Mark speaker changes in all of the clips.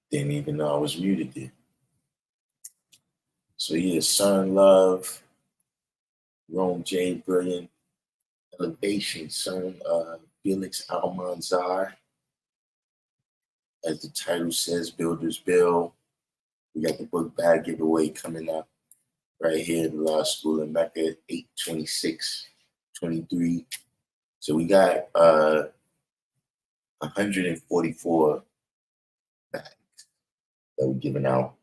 Speaker 1: Didn't even know I was muted there. So yeah, Sun Love, Rome J, Brilliant, Elevation, Son, Felix Almanzar, as the title says, Builders Bill. We got the book bag giveaway coming up right here at the Law School in Mecca, 8/26/23. So we got 144 bags that we're giving out.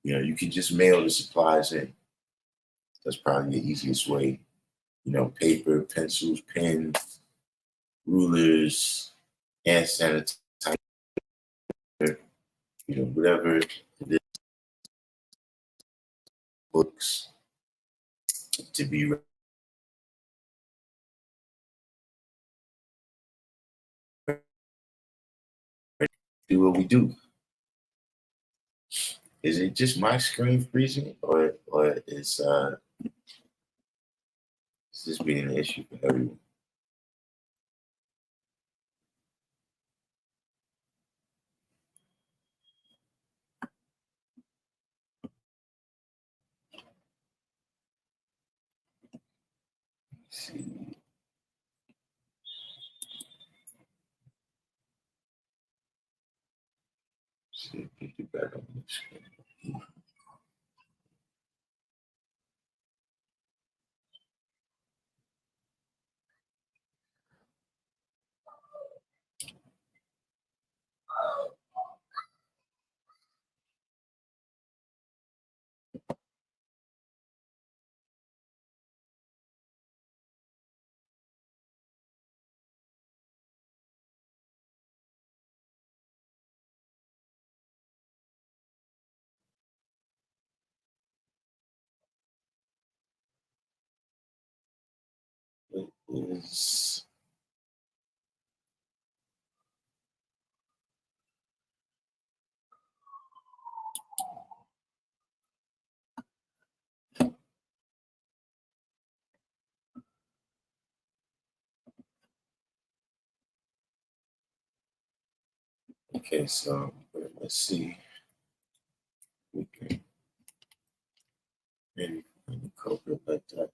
Speaker 1: You can just mail the supplies in. That's probably the easiest way. Paper, pencils, pens, rulers, hand sanitizer, whatever it is, books to be ready. Do what we do. Is it just my screen freezing, or is this being an issue for everyone? Let's see. See if we get back on the screen. It is. Okay, so let's see. We can maybe find the culprit like that.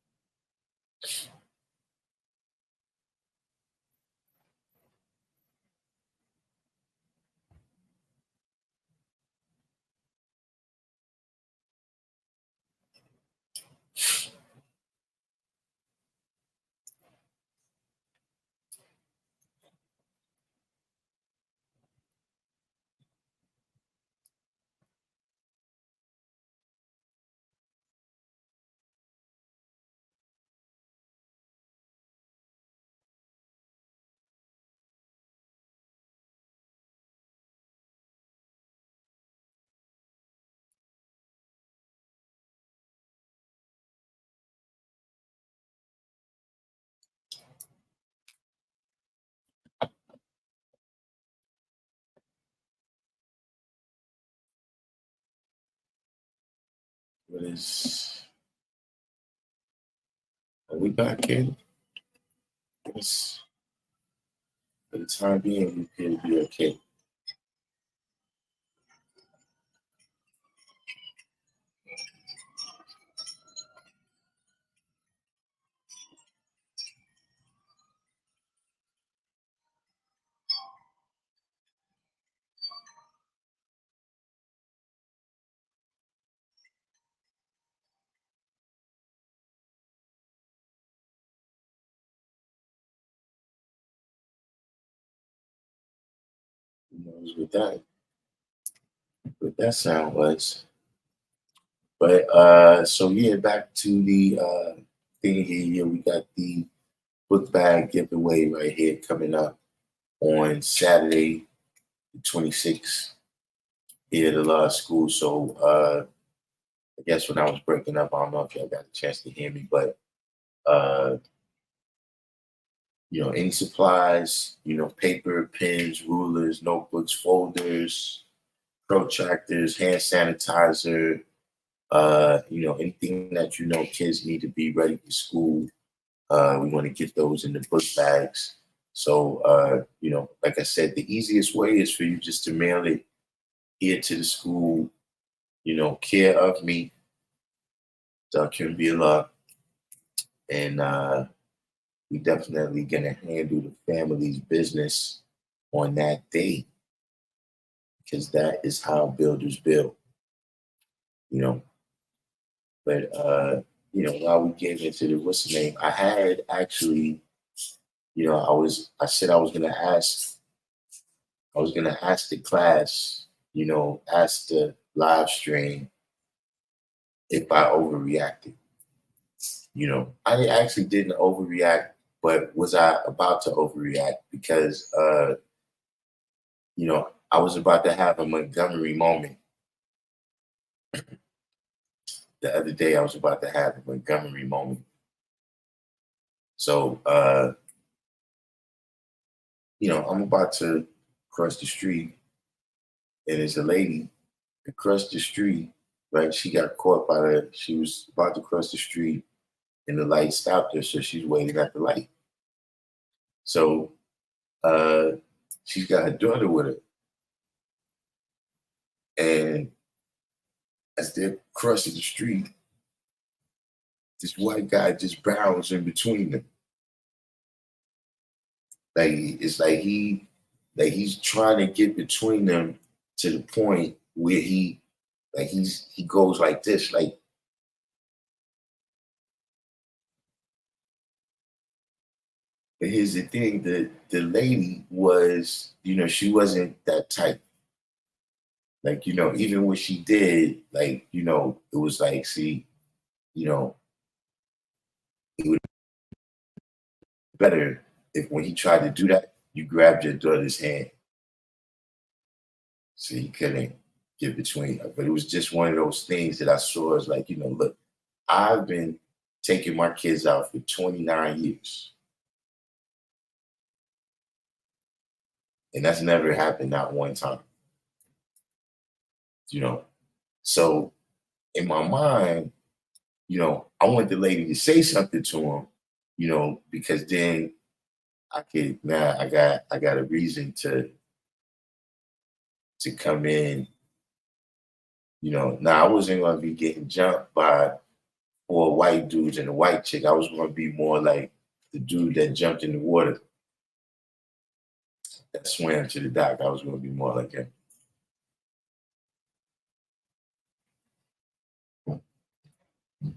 Speaker 1: What is? Are we back in? Yes. For the time being, we appear to be okay. Who knows what that sound was? But so yeah, back to the thing here. Yeah, we got the book bag giveaway right here coming up on Saturday, the 26th, here at the law school. So I guess when I was breaking up, I don't know if y'all got a chance to hear me, but uh, any supplies, paper, pens, rulers, notebooks, folders, protractors, hand sanitizer, anything that kids need to be ready for school. We want to get those in the book bags So, like I said, the easiest way is for you just to mail it here to the school, care of me, Darkim Be Allah, and we definitely gonna handle the family's business on that day because that is how builders build, you know. But while we get into the what's the name, I had actually, I said I was gonna ask the class, ask the live stream if I overreacted. I actually didn't overreact, but was I about to overreact because I was about to have a Montgomery moment. The other day I was about to have a Montgomery moment. So I'm about to cross the street and there's a lady across the street, right? She got caught she was about to cross the street and the light stopped her, so she's waiting at the light. So uh she's got her daughter with her. And as they're crossing the street, this white guy just bounds in between them. Like it's like he's trying to get between them to the point where he goes like this, like. But here's the thing: the lady was, she wasn't that type. Like, even what she did, like, it was like, see, you know, it would be better if when he tried to do that, you grabbed your daughter's hand. So he couldn't get between her. But it was just one of those things that I saw as like, look, I've been taking my kids out for 29 years. And that's never happened, not one time. So in my mind, I want the lady to say something to him, because then I got a reason to come in. Now I wasn't gonna be getting jumped by 4 white dudes and a white chick. I was gonna be more like the dude that jumped in the water, that swam to the dock. I was gonna be more like him.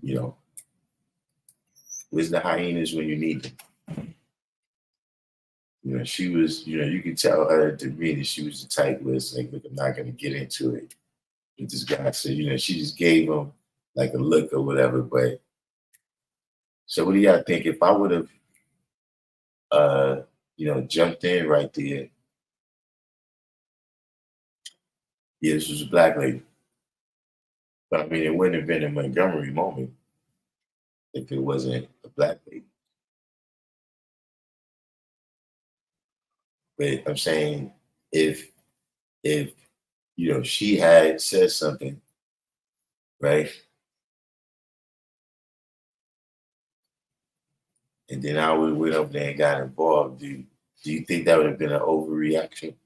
Speaker 1: You know, where's the hyenas when you need them? She was, you could tell her demeanor. She was the type where it's like, look, I'm not gonna get into it with this guy. So, she just gave him like a look or whatever. But so what do y'all think? If I would have jumped in right there, yeah, this was a black lady. But I mean, it wouldn't have been a Montgomery moment if it wasn't a black lady. But I'm saying if she had said something, right? And then I would have went up there and got involved. Do you think that would have been an overreaction?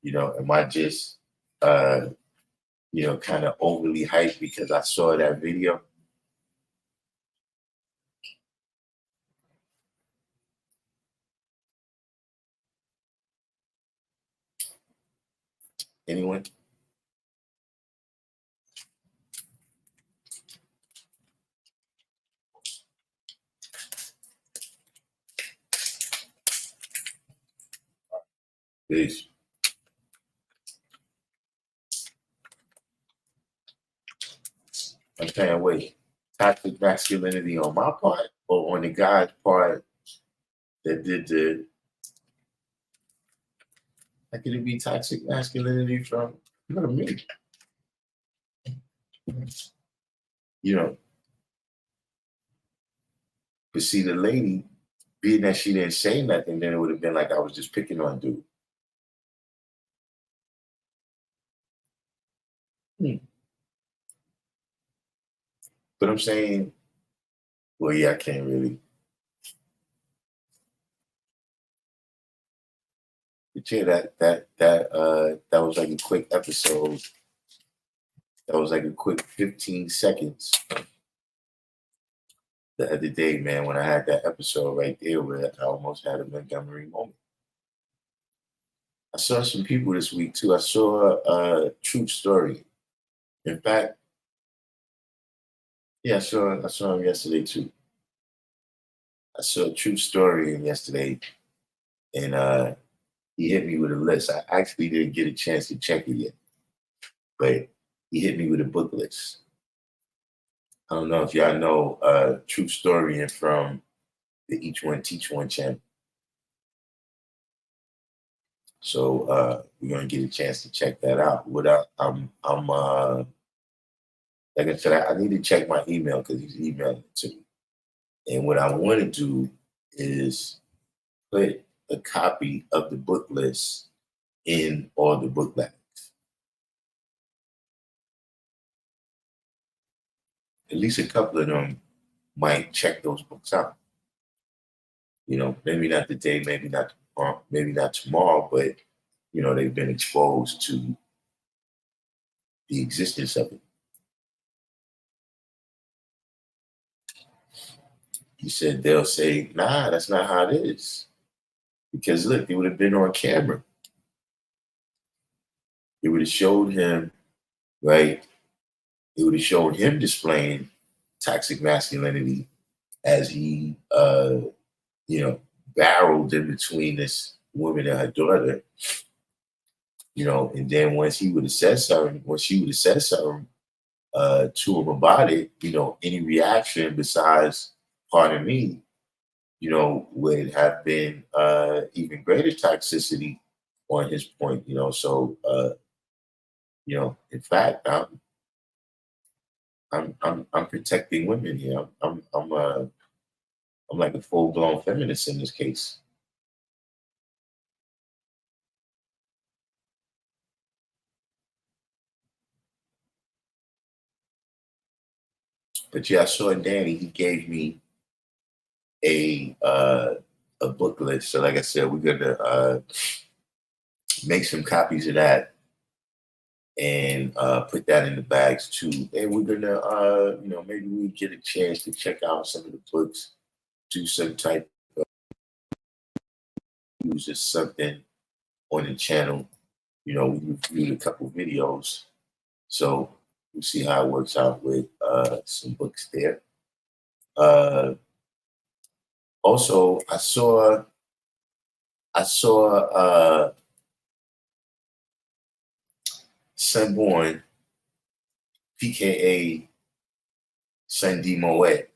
Speaker 1: Am I just kind of overly hyped because I saw that video? Anyone? Peace. I'm saying, wait, toxic masculinity on my part or on the guy's part that did the, how could it be toxic masculinity from me? You know, but see the lady, being that she didn't say nothing, then it would have been like I was just picking on dude. Hmm. But I'm saying, well, yeah, I can't really. But yeah, that was like a quick episode. That was like a quick 15 seconds the other day, man, when I had that episode right there where I almost had a Montgomery moment. I saw some people this week too. I saw a true story. In fact, yeah, I saw him yesterday too. I saw a true story yesterday, and he hit me with a list. I actually didn't get a chance to check it yet, but he hit me with a book list. I don't know if y'all know True Story from the Each One Teach One channel. So we're gonna get a chance to check that out. I'm like I said, I need to check my email because he's emailing it to me. And what I want to do is put a copy of the book list in all the book bags. At least a couple of them might check those books out. You know, maybe not today, maybe not tomorrow, but you know, they've been exposed to the existence of it. He said they'll say, nah, that's not how it is. Because look, it would have been on camera. It would have showed him, right? It would have showed him displaying toxic masculinity as he you know, barreled in between this woman and her daughter, you know, and then once he would have said something, once she would have said something to him about it, you know, any reaction besides pardon me, you know, would have been even greater toxicity on his point, you know. So you know, in fact, I'm protecting women here. I'm like a full blown feminist in this case. But yeah, I saw Danny. He gave me a uh, a book list. So like I said, we're gonna make some copies of that and put that in the bags too. And we're gonna you know, maybe we get a chance to check out some of the books, do some type of use or something on the channel. You know, we reviewed a couple videos. So we'll see how it works out with some books there. Uh, also, I saw Sunborn, PKA Sandy Moet,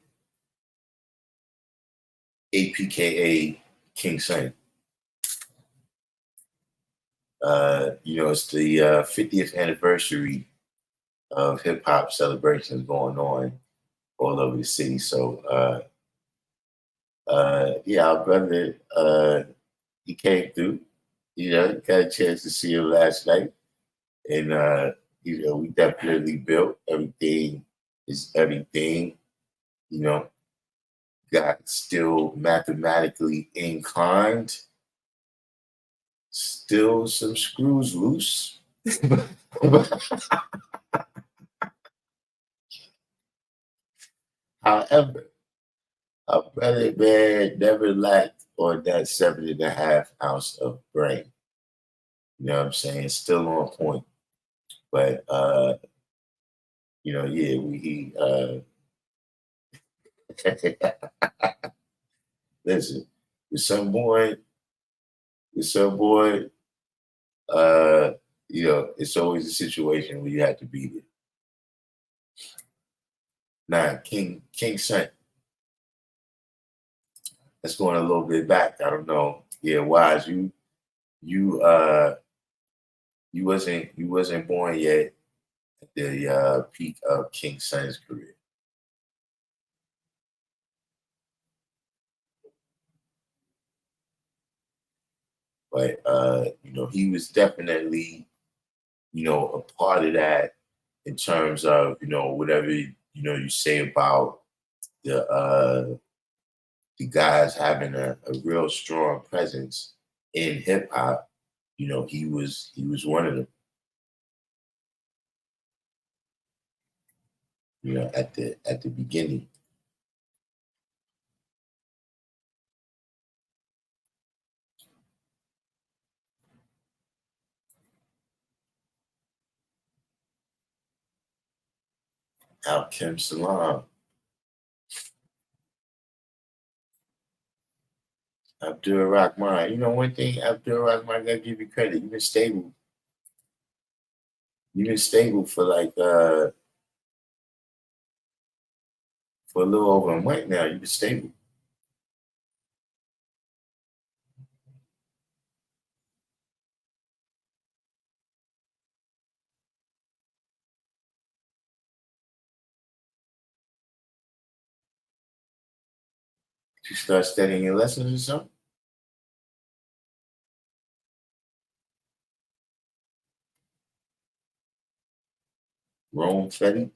Speaker 1: APKA King Sun. You know, it's the 50th anniversary of hip hop celebrations going on all over the city. So, yeah, our brother, he came through. You know, got a chance to see him last night, and you know, we definitely built everything. Is everything, you know, got still mathematically inclined. Still some screws loose. However, a brother man never lacked on that 7.5 ounce of brain. You know what I'm saying? Still on point. But you know, yeah, we he listen, with some boy, with some boy, uh, you know, it's always a situation where you have to be there. Now, King Saint, let's go on a little bit back. I don't know. Yeah, Wise, you you wasn't born yet at the peak of King Sun's career. But you know, he was definitely, you know, a part of that in terms of, you know, whatever you know you say about the guys having a real strong presence in hip hop. he was one of them. At the beginning. Alkim Salam. Abdul Rahman. One thing, Abdul Rahman, I gotta give you credit. You've been stable. You've been stable for for a little over a month now. You've been stable. You start studying your lessons or something? Rome study?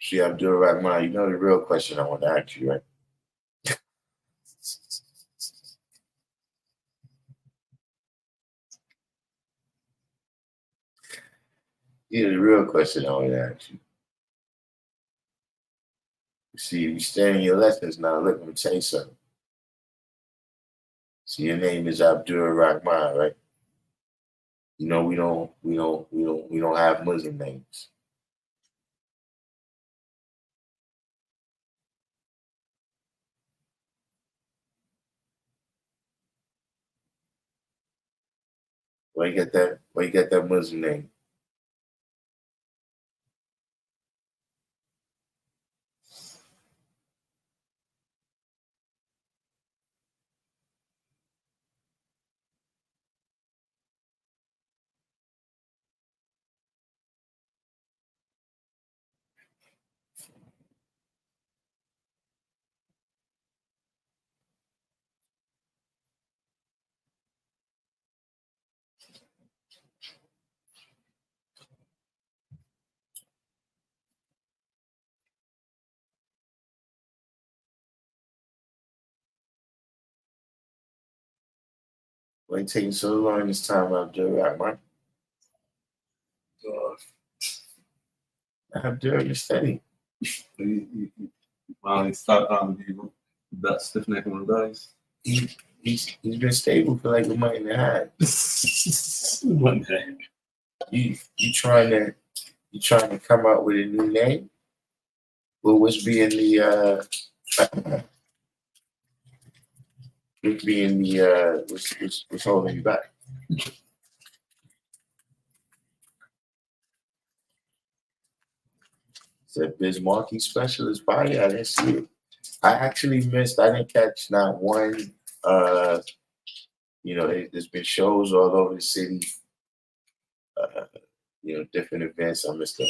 Speaker 1: See, Abdul Rahman, you know the real question I want to ask you, right? Yeah, the real question I want to ask you. See, if you studying your lessons now, look, let me tell you something. See, your name is Abdul Rahman, right? We don't have Muslim names. Where you get that? Where you get that Muslim name? Why you taking so long this time, Abdul Rahman? Abdul, you're steady.
Speaker 2: Finally stopped on the that stiff neck one of those.
Speaker 1: He's been stable for like a month and a half.
Speaker 2: One day.
Speaker 1: You trying to come up with a new name? Well, what's being the what's holding you back? Said Bismarcky specialist body. I didn't see it. I actually missed. I didn't catch not one. There's been shows all over the city. Different events. I missed them.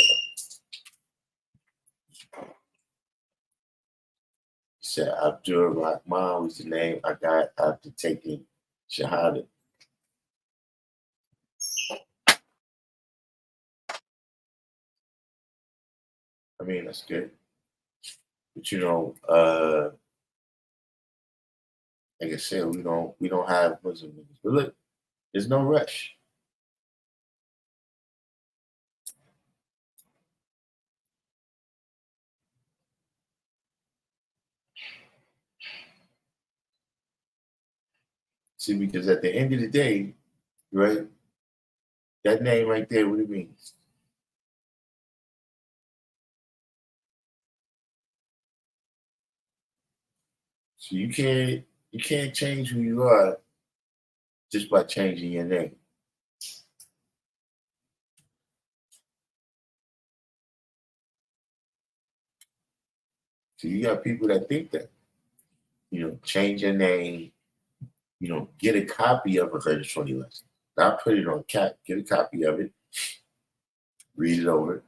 Speaker 1: He said Abdul Rahman was the name I got after taking Shahada. I mean, that's good. But like I said, we don't have Muslim niggas. But look, there's no rush. See, because at the end of the day, right, that name right there, what it means. So you can't change who you are just by changing your name. So you got people that think that, change your name, get a copy of 120 lessons. Not put it on cat, get a copy of it, read it over,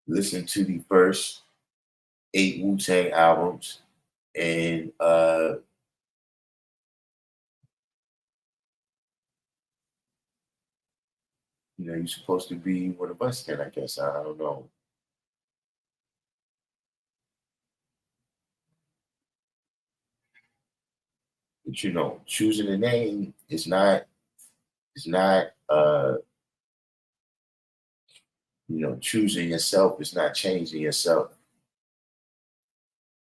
Speaker 1: listen to the first 8 Wu-Tang albums, and you're supposed to be one of us then, I guess. I don't know. But choosing a name is not choosing yourself is not changing yourself.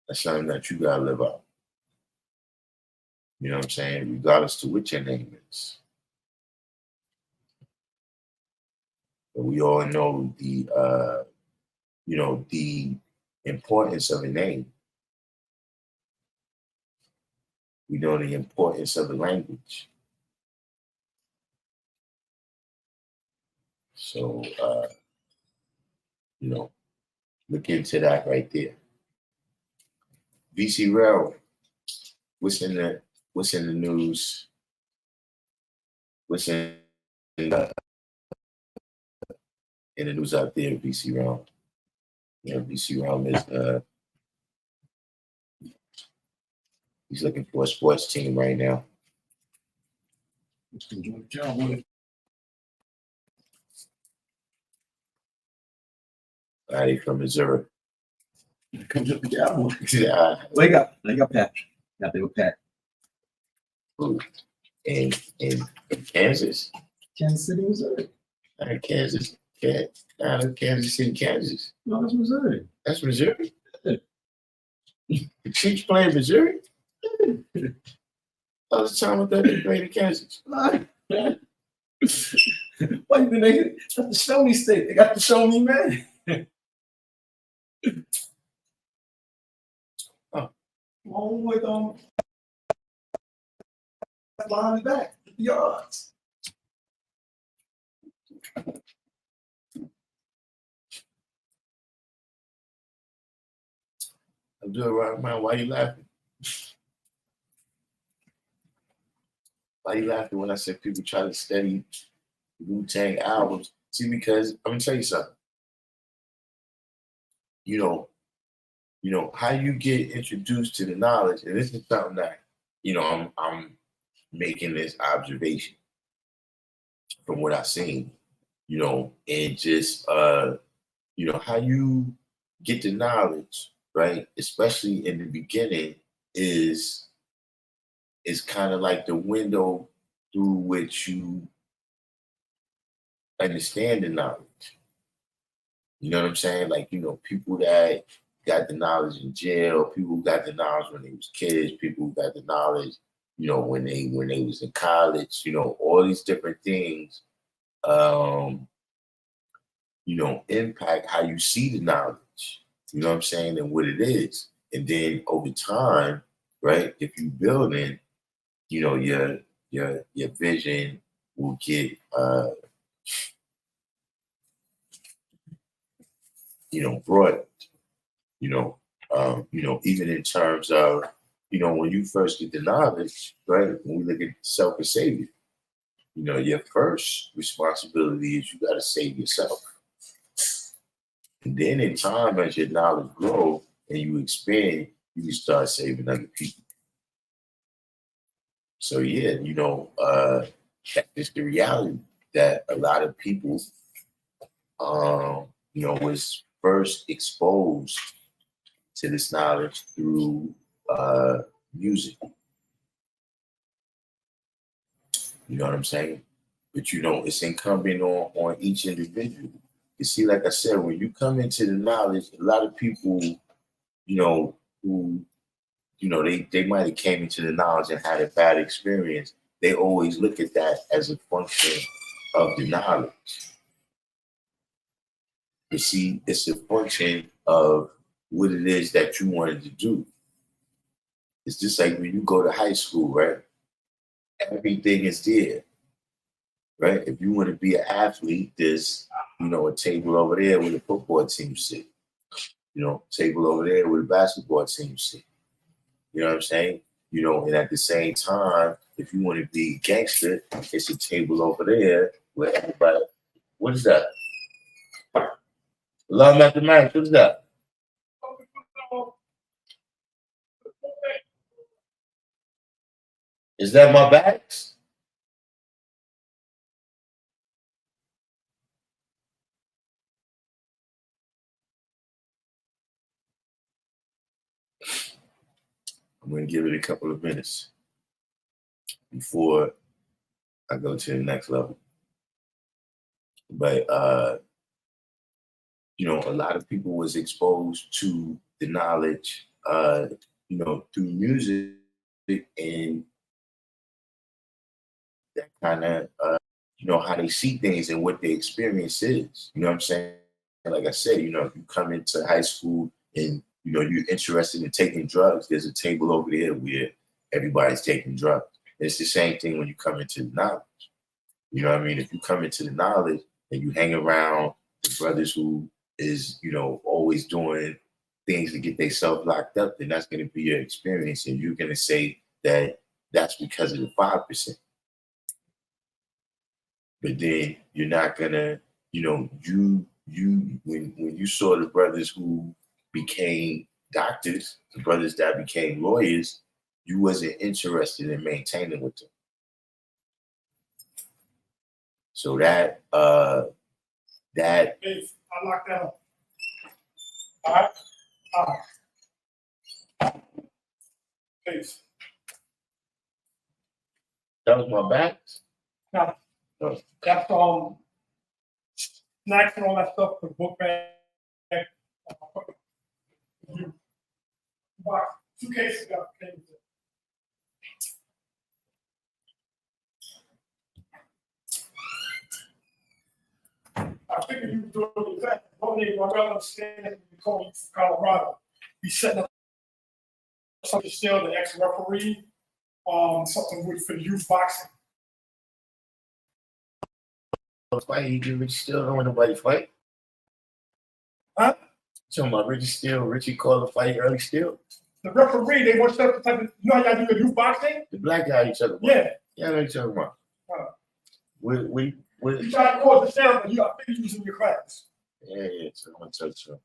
Speaker 1: That's something that you gotta live out. You know what I'm saying? Regardless to what your name is. But we all know the importance of a name. We know the importance of the language. So you know, look into that right there. VC Rail, what's in the news? What's in the news out there, VC Rail? VC Rail is he's looking for a sports team right now. He's from Missouri.
Speaker 2: Comes up the Cowboys.
Speaker 1: Yeah.
Speaker 2: They got patch. Yeah, they were patch.
Speaker 1: In Kansas.
Speaker 2: Kansas City, Missouri.
Speaker 1: Kansas City, Kansas.
Speaker 2: No, that's Missouri.
Speaker 1: That's Missouri.
Speaker 2: Yeah.
Speaker 1: The Chiefs play in Missouri. All the time I thought they played in Kansas.
Speaker 2: Why you think they got the Show Me State? They got the Show Me Man. Long way on line back, the yards.
Speaker 1: I'm doing right, man. Why you laughing? Why you laughing when I said people try to study Wu-Tang albums? See, because I'm gonna tell you something. How you get introduced to the knowledge, and this is something that I'm making this observation from what I've seen, and just how you get the knowledge, right? Especially in the beginning, is kind of like the window through which you understand the knowledge. You know what I'm saying? Like, people that got the knowledge in jail, people who got the knowledge when they was kids, people who got the knowledge, when they was in college, all these different things, impact how you see the knowledge. You know what I'm saying? And what it is. And then over time, right, if you building, your vision will get broadened. Even in terms of, when you first get the knowledge, right? When we look at self and savior, your first responsibility is you got to save yourself. And then in time, as your knowledge grows and you expand, you can start saving other people. So yeah, that's the reality that a lot of people, was first exposed to this knowledge through music. You know what I'm saying? But it's incumbent on each individual. You see, like I said, when you come into the knowledge, a lot of people, who, they might have came into the knowledge and had a bad experience. They always look at that as a function of the knowledge. You see, it's a function of what it is that you wanted to do. It's just like when you go to high school, right? Everything is there, right? If you want to be an athlete, there's, a table over there where the football team sit. Table over there where the basketball team sit. You know what I'm saying? And at the same time, if you want to be a gangster, it's a table over there where everybody. What is that? Love mathematics. What is that? Is that my bags? I'm going to give it a couple of minutes before I go to the next level. But you know, a lot of people was exposed to the knowledge, you know, through music, and that kind of, you know, how they see things and what their experience is. You know what I'm saying? Like I said, you know, if you come into high school and, you know, you're interested in taking drugs, there's a table over there where everybody's taking drugs. It's the same thing when you come into the knowledge. You know what I mean? If you come into the knowledge and you hang around the brothers who is, you know, always doing things to get themselves locked up, then that's going to be your experience. And you're going to say that that's because of the 5%. But then you're not gonna, you know, when you saw the brothers who became doctors, the brothers that became lawyers, you wasn't interested in maintaining with them. So that
Speaker 3: Peace. I locked that up. All right. All right. Peace.
Speaker 1: that was my back.
Speaker 3: Now,
Speaker 1: Oh.
Speaker 3: that's snacks and all that stuff for book bag. Box. 2 cases got things. I figured you were doing exactly. One day, my brother was standing calling from Colorado. He's setting up something still, the ex-referee, something with for youth boxing.
Speaker 1: Fight, he did Richie Steele, don't want nobody fight.
Speaker 3: Huh?
Speaker 1: Talking about Richie Steele, Richie called the fight early Steele.
Speaker 3: The referee, they want stuff to type of, you know how y'all do the youth boxing?
Speaker 1: The black guy you talking about.
Speaker 3: Yeah.
Speaker 1: Yeah, I know you talking about. We
Speaker 3: You try to cause the sound, but I think you was in your class.
Speaker 1: yeah, so I'm gonna touch him.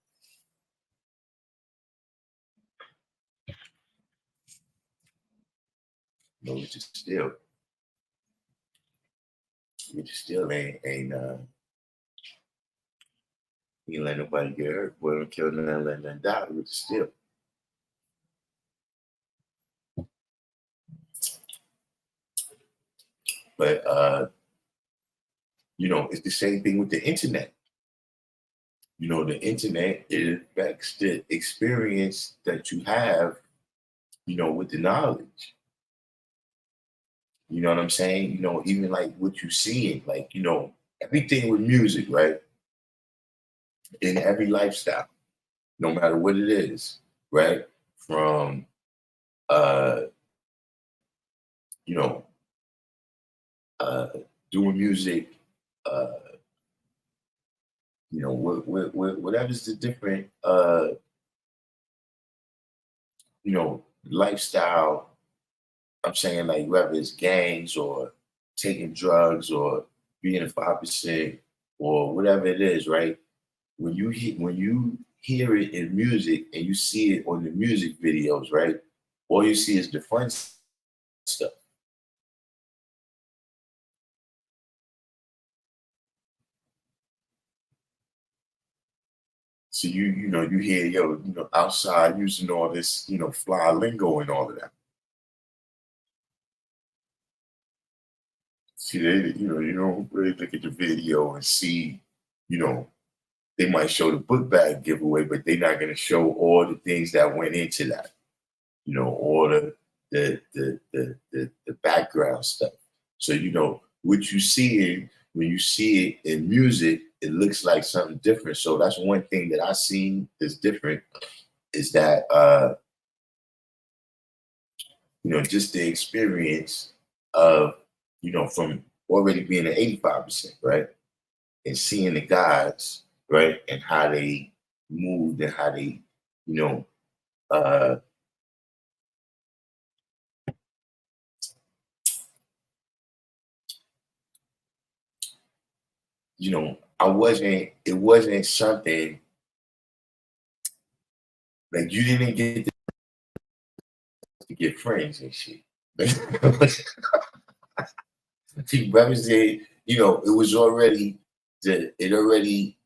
Speaker 1: No, Richie Steele. Richie Steele ain't he ain't let nobody get hurt, boy, don't kill nothing, let nothing die, Richie Steele. But you know, it's the same thing with the internet. You know, the internet, it affects the experience that you have, you know, with the knowledge. You know what I'm saying? You know, even like what you seeing, like, you know, everything with music, right? In every lifestyle, no matter what it is, right? From you know, doing music, you know, whatever's the different you know, lifestyle. I'm saying, like, whether it's gangs or taking drugs or being a 5% or whatever it is, right? When you hear it in music and you see it on the music videos, right? All you see is the fun stuff. So you know, you hear, yo, you know, outside using all this, you know, fly lingo and all of that. See, they, you know, you don't really look at the video and see, you know, they might show the book bag giveaway, but they're not going to show all the things that went into that. You know, all the background stuff. So, you know, what you see when you see it in music, it looks like something different. So that's one thing that I seen is different, is that you know, just the experience of, you know, from already being an 85%, right? And seeing the guys, right, and how they moved and how they, you know, you know, it wasn't something like you didn't get to get friends and shit. See, brothers said, you know, it was already it already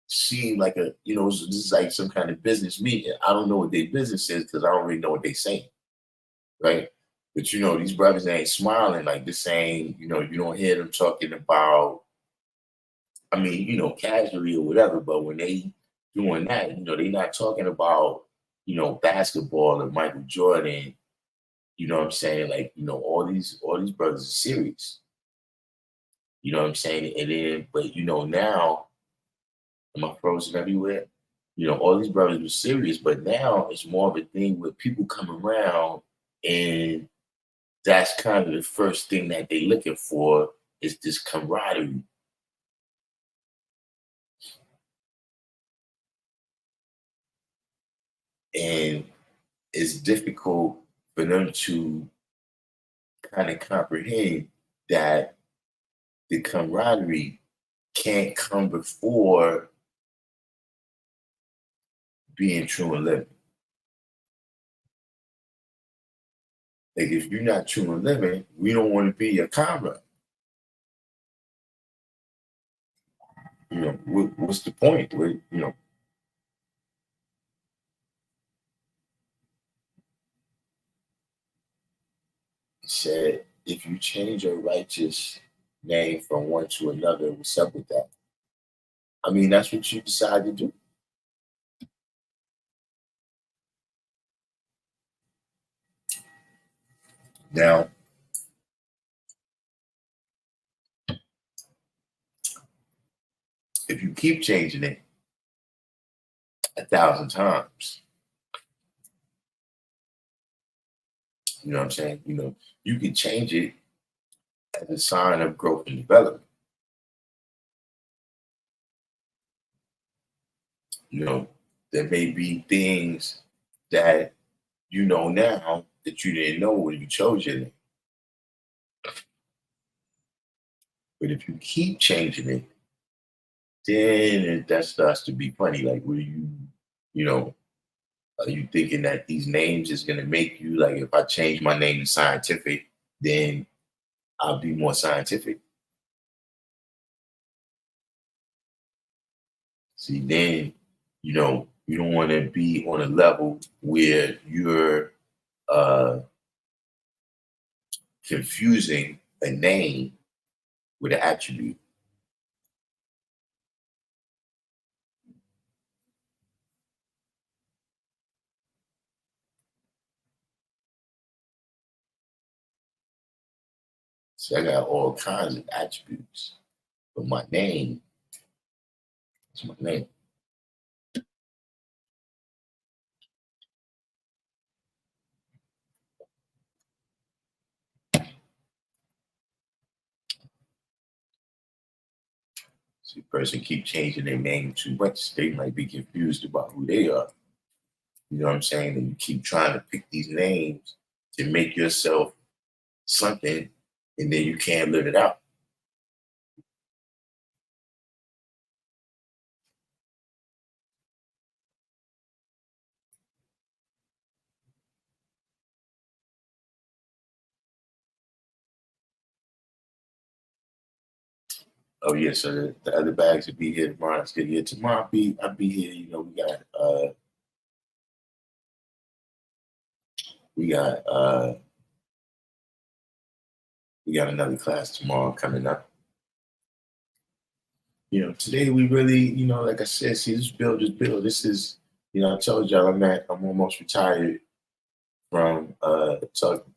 Speaker 1: seemed like a, you know, this is like some kind of business meeting. I don't know what their business is because I don't really know what they're saying. right? But these brothers ain't smiling. Like this ain't, you don't hear them talking about, I mean, casually or whatever, but when they doing that, they not talking about, basketball or Michael Jordan, you know what I'm saying? Like, all these brothers are serious. You know what I'm saying? And then, but now, am I frozen everywhere? All these brothers were serious, but now it's more of a thing where people come around and that's kind of the first thing that they looking for is this camaraderie. And it's difficult for them to kind of comprehend that the camaraderie can't come before being true and living. Like if you're not true and living, we don't want to be your comrade. What's the point? It said, if you change your righteous name from one to another, what's up with that? I mean, that's what you decide to do. Now, if you keep changing it 1,000 times, you know what I'm saying? You can change it as a sign of growth and development. There may be things that you know now that you didn't know when you chose your name. But if you keep changing it, then that starts to be funny. Like, what are you thinking that these names is going to make you, like, if I change my name to scientific, then I'll be more scientific? See, then, you don't want to be on a level where you're confusing a name with an attribute. So I got all kinds of attributes, but my name is my name. So the person keep changing their name too much, they might be confused about who they are. You know what I'm saying? And you keep trying to pick these names to make yourself something, and then you can't live it out. Oh yeah, so the other bags will be here tomorrow. It's good. Yeah, tomorrow I'll be here. We got we got another class tomorrow coming up. Today we really, like I said, see this build, this build. This is, I told y'all I'm almost retired from talking.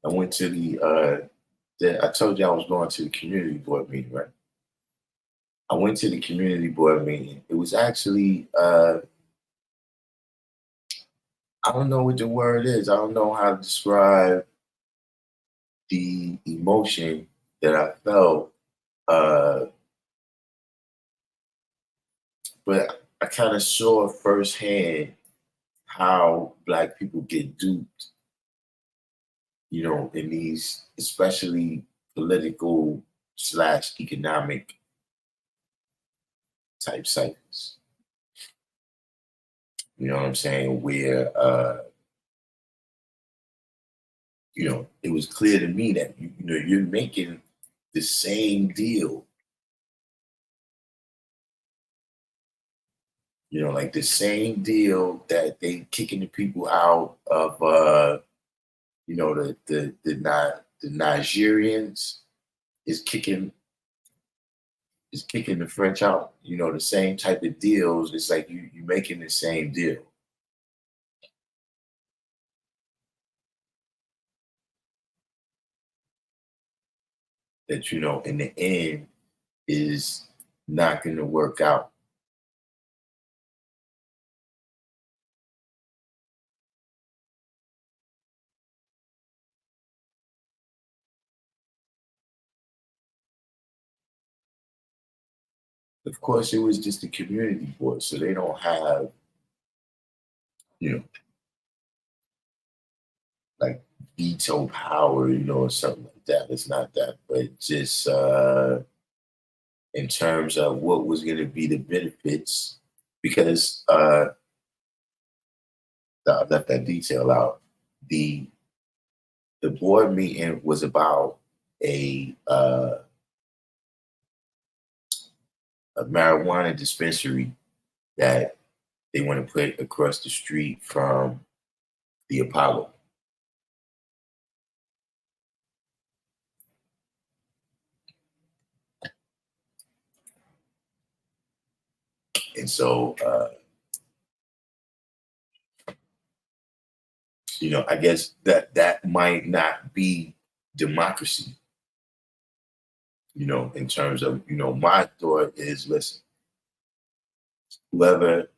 Speaker 1: I went to I told you I was going to the community board meeting, right? I went to the community board meeting. It was actually, I don't know what the word is. I don't know how to describe the emotion that I felt, but I kind of saw firsthand how Black people get duped, in these, especially political / economic type cycles. You know what I'm saying? Where, it was clear to me that, you're making the same deal. You know, like the same deal that they kicking the people out of, you know, the Nigerians is kicking the French out. You know, the same type of deals. It's like you making the same deal. That, you know, in the end is not going to work out. Of course, it was just a community board, so they don't have, you know, like veto power, you know, or something like that. It's not that, but just in terms of what was going to be the benefits, because I left that detail out. The board meeting was about a marijuana dispensary that they want to put across the street from the Apollo. And so, you know, I guess that might not be democracy, you know, in terms of, you know, my thought is, listen, whoever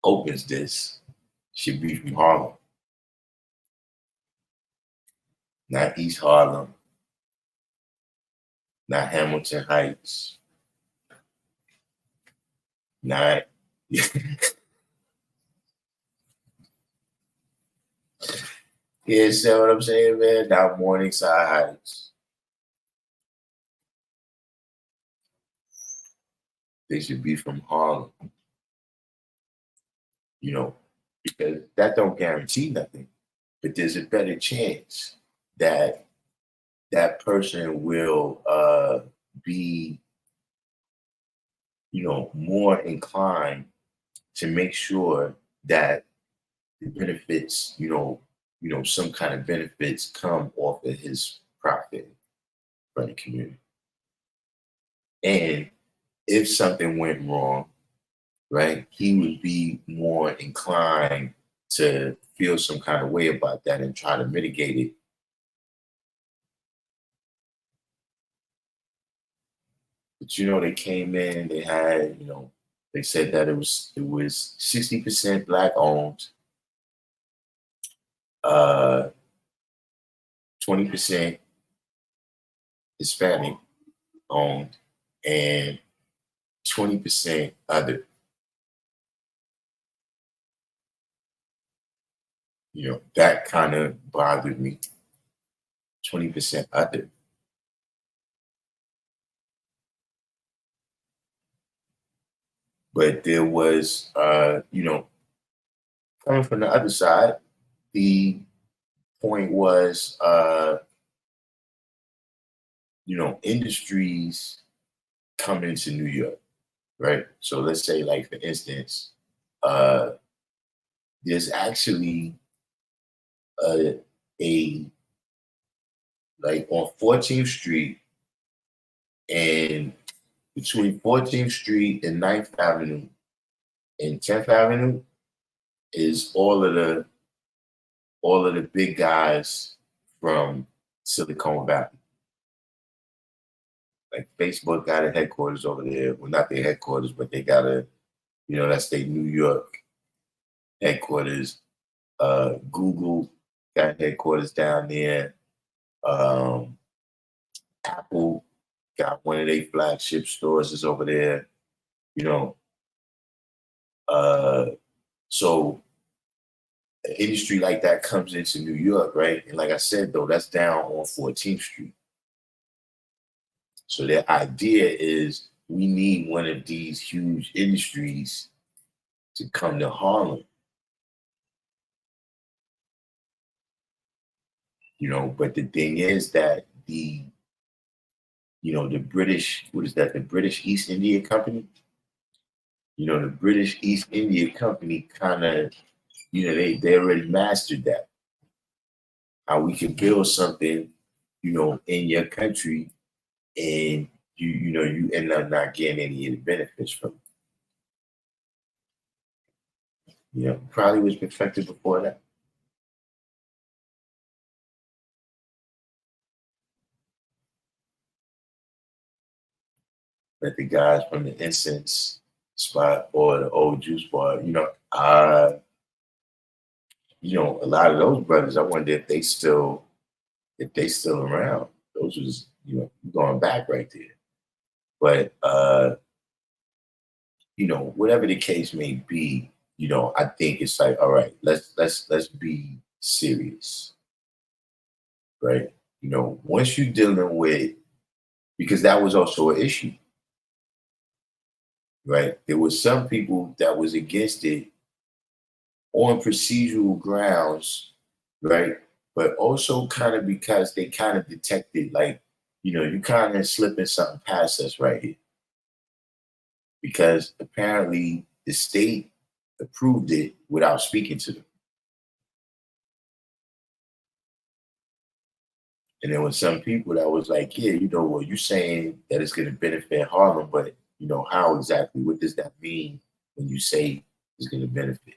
Speaker 1: opens this should be from Harlem, not East Harlem, not Hamilton Heights, not you see what I'm saying, man? Not Morningside Heights. They should be from Harlem, you know, because that don't guarantee nothing. But there's a better chance that that person will be, you know, more inclined to make sure that the benefits, some kind of benefits come off of his profit from the community. And if something went wrong, right, he would be more inclined to feel some kind of way about that and try to mitigate it. But you know, they came in, they had, they said that it was 60% black owned, 20% Hispanic owned, and 20% other. You know, that kind of bothered me. 20% other. But there was, coming from the other side, the point was, industries come into New York, right? So let's say, like, for instance, there's actually a like on 14th Street and between 14th Street and 9th Avenue and 10th Avenue is all of the big guys from Silicon Valley. Like Facebook got a headquarters over there. Well, not their headquarters, but they got that's their New York headquarters. Google got headquarters down there. Apple got one of their flagship stores is over there. So an industry like that comes into New York, right? And like I said, though, that's down on 14th Street. So their idea is we need one of these huge industries to come to Harlem. But the thing is that the the British, what is that? The British East India Company. The British East India Company kind of, they already mastered that. How we can build something, in your country, and you end up not getting any of the benefits from it. Probably was perfected before that. That the guys from the incense spot or the old juice bar, a lot of those brothers, I wonder if they still around. Those was, going back right there. But whatever the case may be, I think it's like, all right, let's be serious. Right? Once you're dealing with, because that was also an issue. Right? There was some people that was against it on procedural grounds, right? But also kind of because they kind of detected, like, you kind of slipping something past us right here. Because apparently the state approved it without speaking to them. And there was some people that was like, yeah, well, you're saying that it's going to benefit Harlem, but, how exactly? What does that mean when you say it's going to benefit?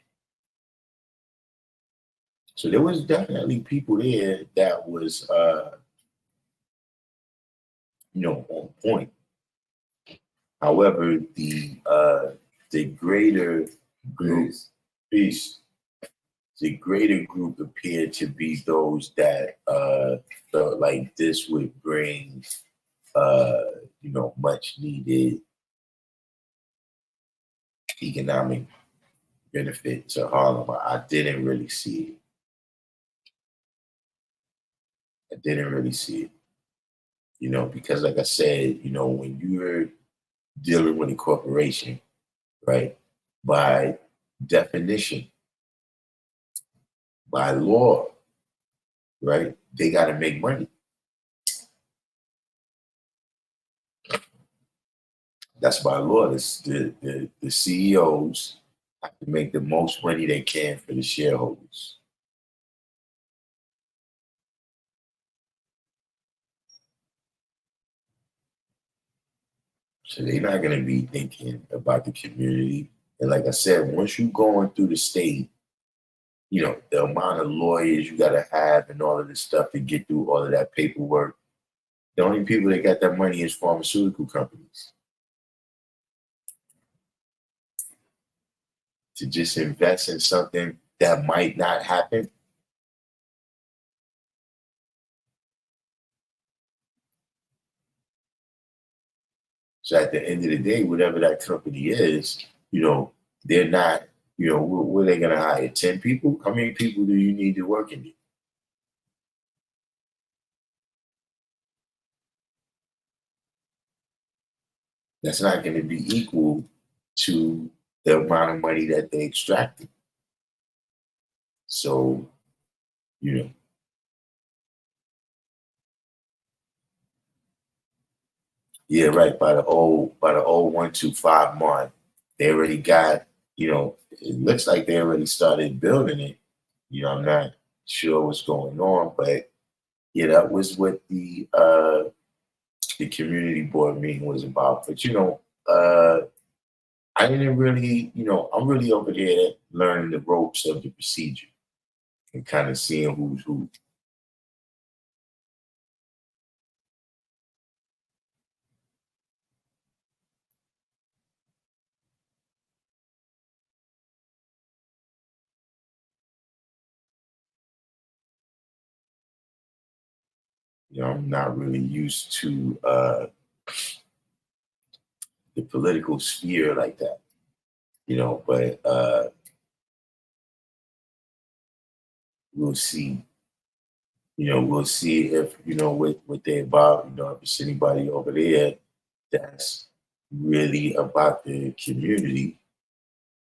Speaker 1: So there was definitely people there that was, on point. However, the greater group, peace, the greater group appeared to be those that felt like this would bring, much needed economic benefit to Harlem. I didn't really see it. I didn't really see it. Because like I said, when you're dealing with a corporation, right, by definition, by law, right, they got to make money. That's by law. The CEOs have to make the most money they can for the shareholders. So they're not going to be thinking about the community. And like I said, once you're going through the state, the amount of lawyers you got to have and all of this stuff to get through all of that paperwork, the only people that got that money is pharmaceutical companies. To just invest in something that might not happen. So at the end of the day, whatever that company is, they're not, where they going to hire? 10 people? How many people do you need to work in it? That's not going to be equal to the amount of money that they extracted. So, yeah, right. By the old 125 mark, they already got, it looks like they already started building it. I'm not sure what's going on, but yeah, that was what the community board meeting was about. But I didn't really, I'm really over there learning the ropes of the procedure and kind of seeing who's who. I'm not really used to the political sphere like that, but we'll see. We'll see if, what they're about, if there's anybody over there that's really about the community,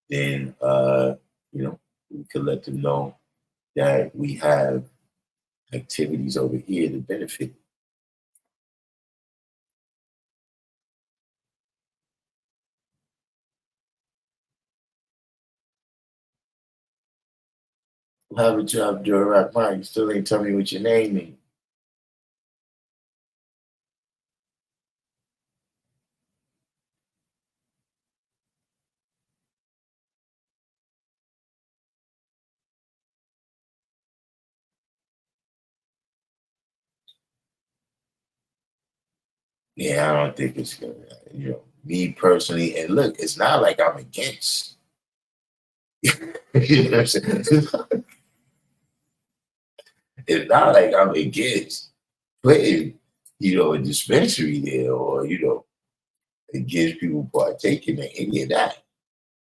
Speaker 1: then, we could let them know that we have activities over here to benefit. What happened to Abdul Rahman? You still ain't tell me what your name is. Yeah, I don't think it's gonna, me personally, and look, it's not like I'm against. You know what I'm saying? It's not like I'm against putting, a dispensary there or, against people partaking in any of that.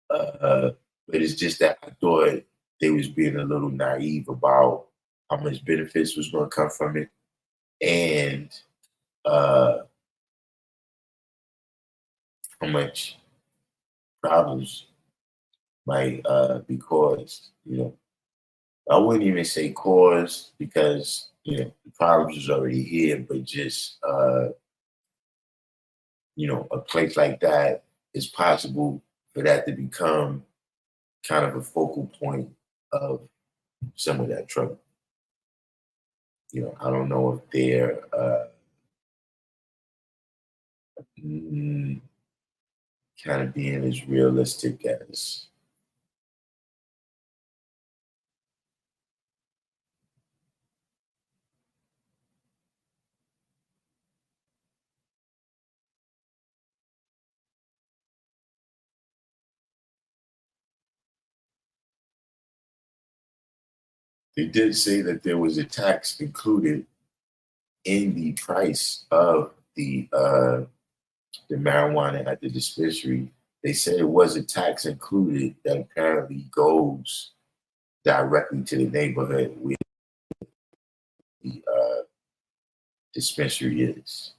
Speaker 1: But it's just that I thought they was being a little naive about how much benefits was going to come from it and uh, how much problems might be caused. I wouldn't even say caused because the problems is already here, but just a place like that, it's possible for that to become kind of a focal point of some of that trouble. I don't know if they're mm, kind of being as realistic as they did say that there was a tax included in the price of the marijuana at the dispensary. They said it was a tax included that apparently goes directly to the neighborhood where the dispensary is.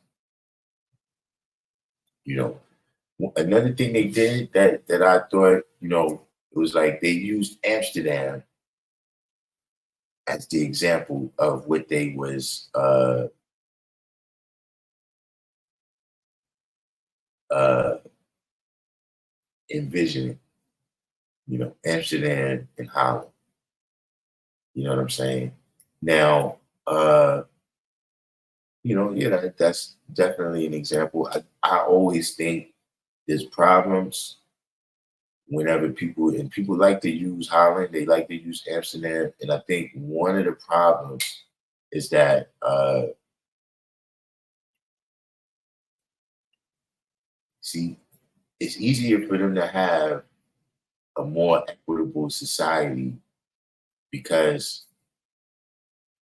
Speaker 1: You know, another thing they did that I thought, it was like they used Amsterdam as the example of what they was uh, envisioning. Amsterdam and Holland. You know what I'm saying? Now, yeah, that's definitely an example. I always think there's problems whenever people like to use Holland, they like to use Amsterdam, and I think one of the problems is that see, it's easier for them to have a more equitable society because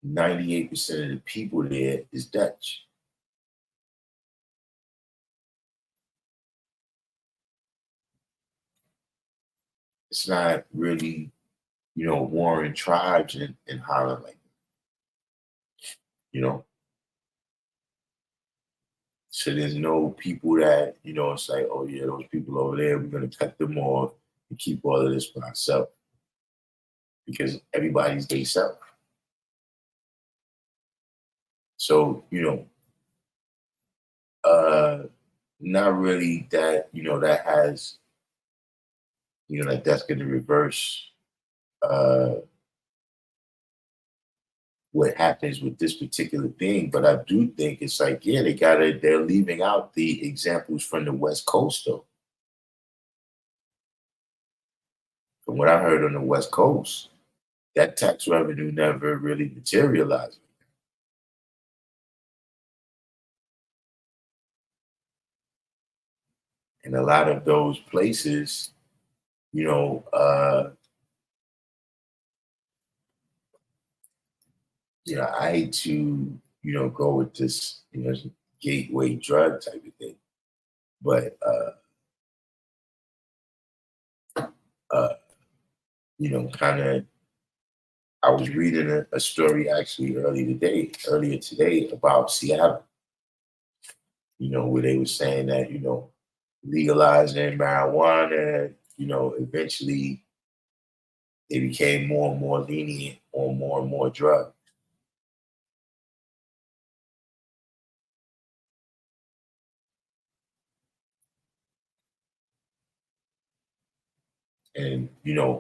Speaker 1: 98% of the people there is Dutch. It's not really, warring tribes in Holland like that, you know. So there's no people that, it's like, oh yeah, those people over there, we're gonna cut them off and keep all of this for ourselves because everybody's they self. So, uh not really that, that has, like that's gonna reverse uh what happens with this particular thing. But I do think it's like, yeah, they're leaving out the examples from the West Coast though. From what I heard on the West Coast, that tax revenue never really materialized. And a lot of those places, you know, uh, I hate to, go with this, gateway drug type of thing. But uh, kind of I was reading a story actually earlier today about Seattle, where they were saying that, legalizing marijuana, eventually they became more and more lenient on more and more drugs. And,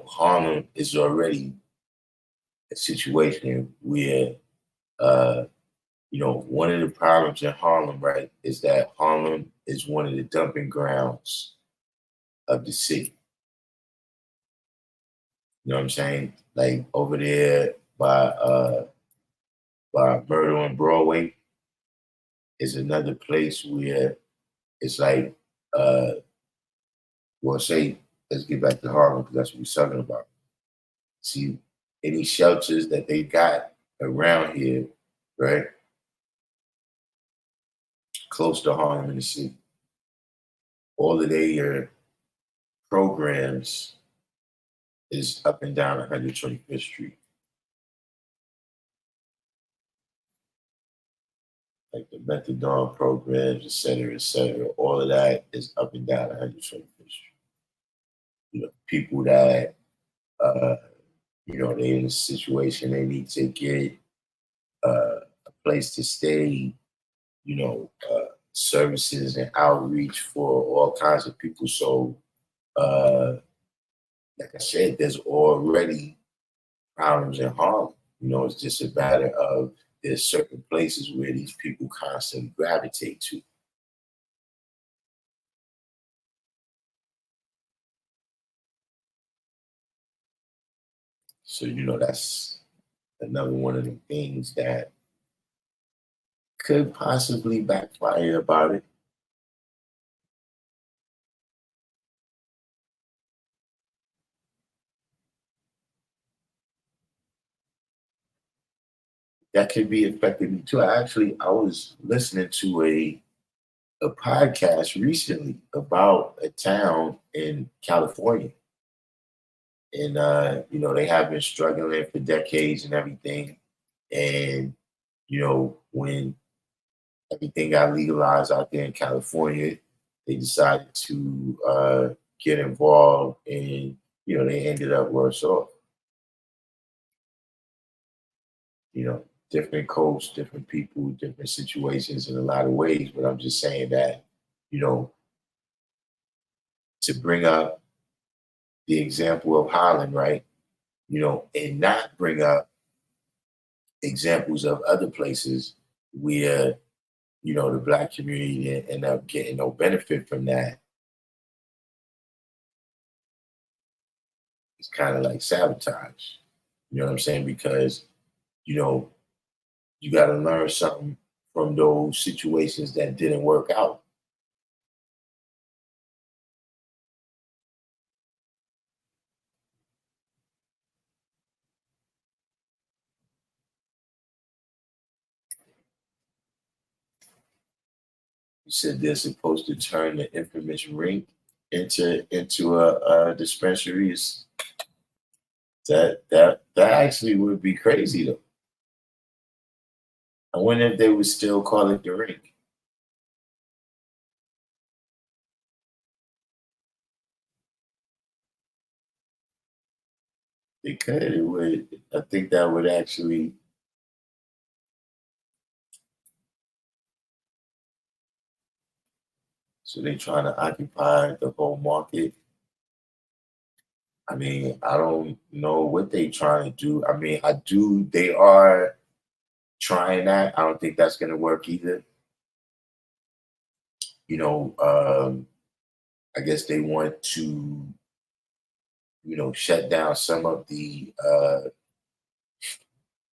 Speaker 1: Harlem is already a situation where, one of the problems in Harlem, right, is that Harlem is one of the dumping grounds of the city. You know what I'm saying? Like over there by Myrtle and Broadway is another place where it's like, well, say, let's get back to Harlem because that's what we're talking about. See, any shelters that they got around here, right, close to Harlem in the city, all of their programs is up and down 125th Street. Like the methadone programs, et cetera, all of that is up and down 125th Street. People that, they're in a situation, they need to get a place to stay, services and outreach for all kinds of people. So, like I said, there's already problems in Harlem. It's just a matter of there's certain places where these people constantly gravitate to. So, that's another one of the things that could possibly backfire about it. That could be affecting me too. I was listening to a podcast recently about a town in California. And they have been struggling for decades and everything. And, when everything got legalized out there in California, they decided to get involved and, they ended up worse off. Different coasts, different people, different situations in a lot of ways. But I'm just saying that, to bring up the example of Holland, right? And not bring up examples of other places where, the Black community didn't end up getting no benefit from that. It's kind of like sabotage. You know what I'm saying? Because, you got to learn something from those situations that didn't work out. You said they're supposed to turn the infamous rink into a dispensary. That actually would be crazy though. I wonder if they would still call it the rink. They could. It would. I think that would actually. So they trying to occupy the whole market. I mean, I don't know what they trying to do. I mean, they are trying that. I don't think that's going to work either. I guess they want to, shut down some of the,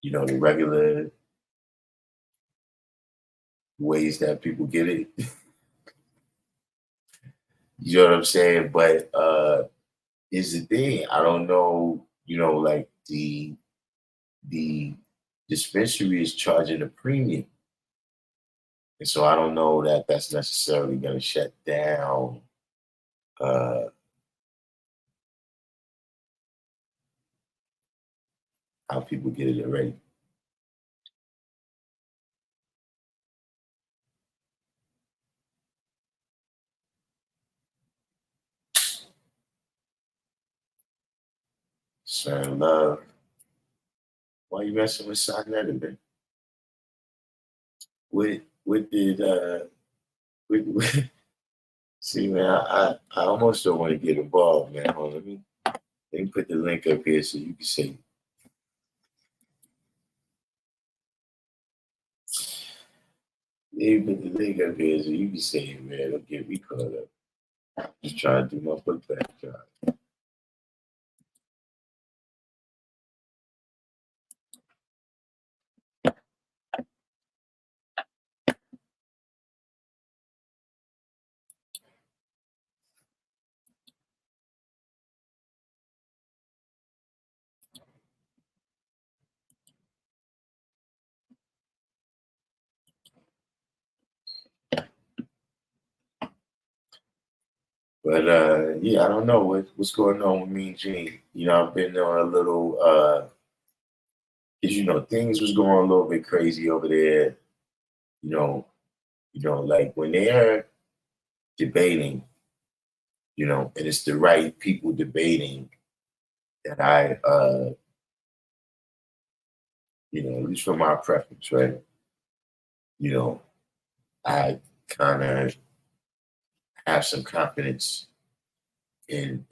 Speaker 1: the regular ways that people get it. You know what I'm saying? But is the thing. I don't know, like the dispensary is charging a premium. And so I don't know that that's necessarily going to shut down how people get it already. Sir Love, why you messing with Sonetta, man? What did what, see, man, I almost don't want to get involved, man. Hold on, let me put the link up here so you can see. put the link up here so you can say it, man. Don't get me caught up. Just trying to do my book back job. But yeah, I don't know what's going on with me and Gene. You know, I've been on a little because you know things was going a little bit crazy over there. You like when they're debating, and it's the right people debating that at least for my preference, right? You know, I kind of have some confidence in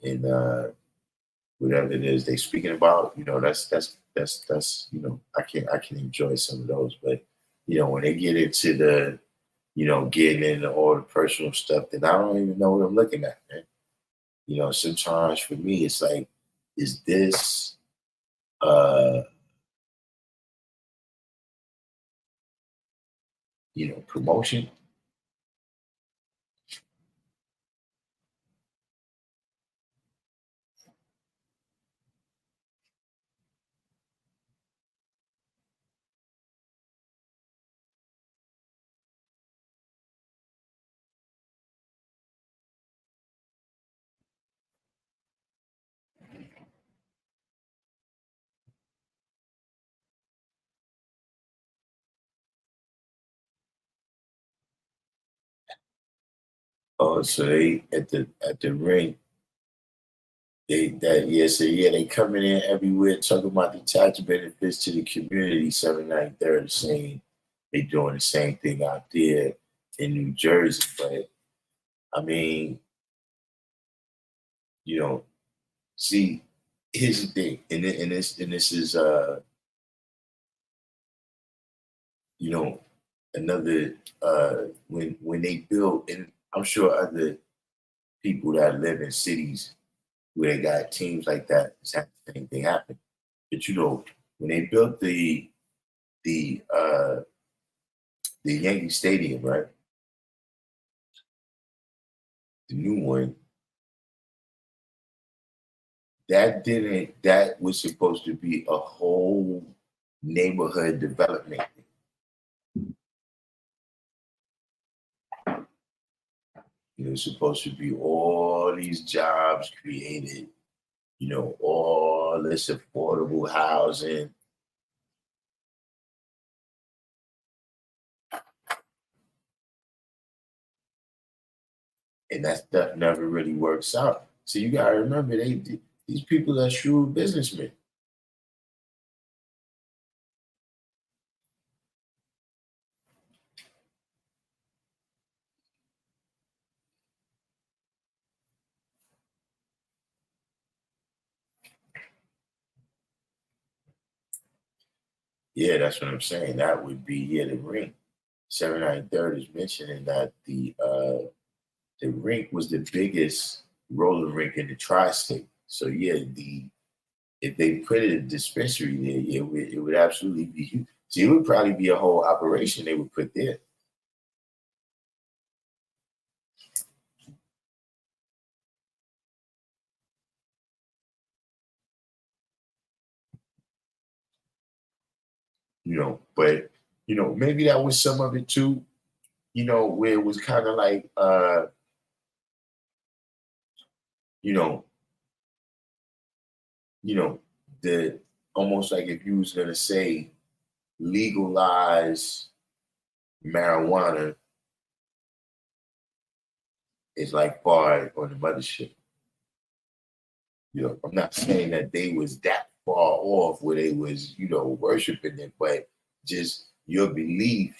Speaker 1: whatever it is they speaking about. That's I can enjoy some of those, but when they get into the getting into all the personal stuff, then I don't even know what I'm looking at, man. Sometimes for me it's like, is this uh promotion? Oh, so they at the ring. They coming in everywhere talking about the tax benefits to the community. 793rd saying they doing the same thing out there in New Jersey. But I mean, you know, see, here's the thing, and this is you know, another when they build, and I'm sure other people that live in cities where they got teams like that, it's had the same thing happen. But when they built the uh the Yankee Stadium, right? The new one, that was supposed to be a whole neighborhood development. It was supposed to be all these jobs created, all this affordable housing. And that stuff never really works out. So you gotta remember, these people are shrewd businessmen. Yeah, that's what I'm saying. That would be, the ring. 793rd is mentioning that the rink was the biggest roller rink in the tri-state. So yeah, if they put a dispensary there, yeah, it would absolutely be huge. So it would probably be a whole operation they would put there. But maybe that was some of it too. Where it was kind of like you know, you know, the almost like if you was gonna say legalize marijuana is like far on the mothership. I'm not saying that they was that far off where they was, worshiping it, but just your belief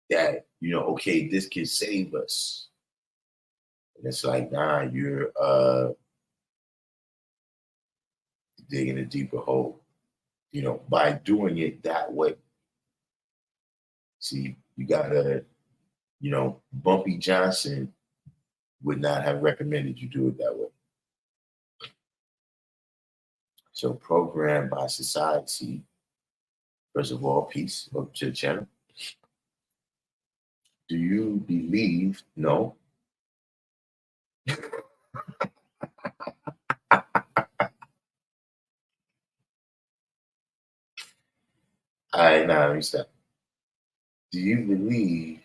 Speaker 1: that, okay, this can save us. And it's like, nah, you're digging a deeper hole, by doing it that way. See, you gotta Bumpy Johnson would not have recommended you do it that way. So programmed by society, first of all, peace, welcome to the channel. Do you believe? No. All right, now let me stop. Do you believe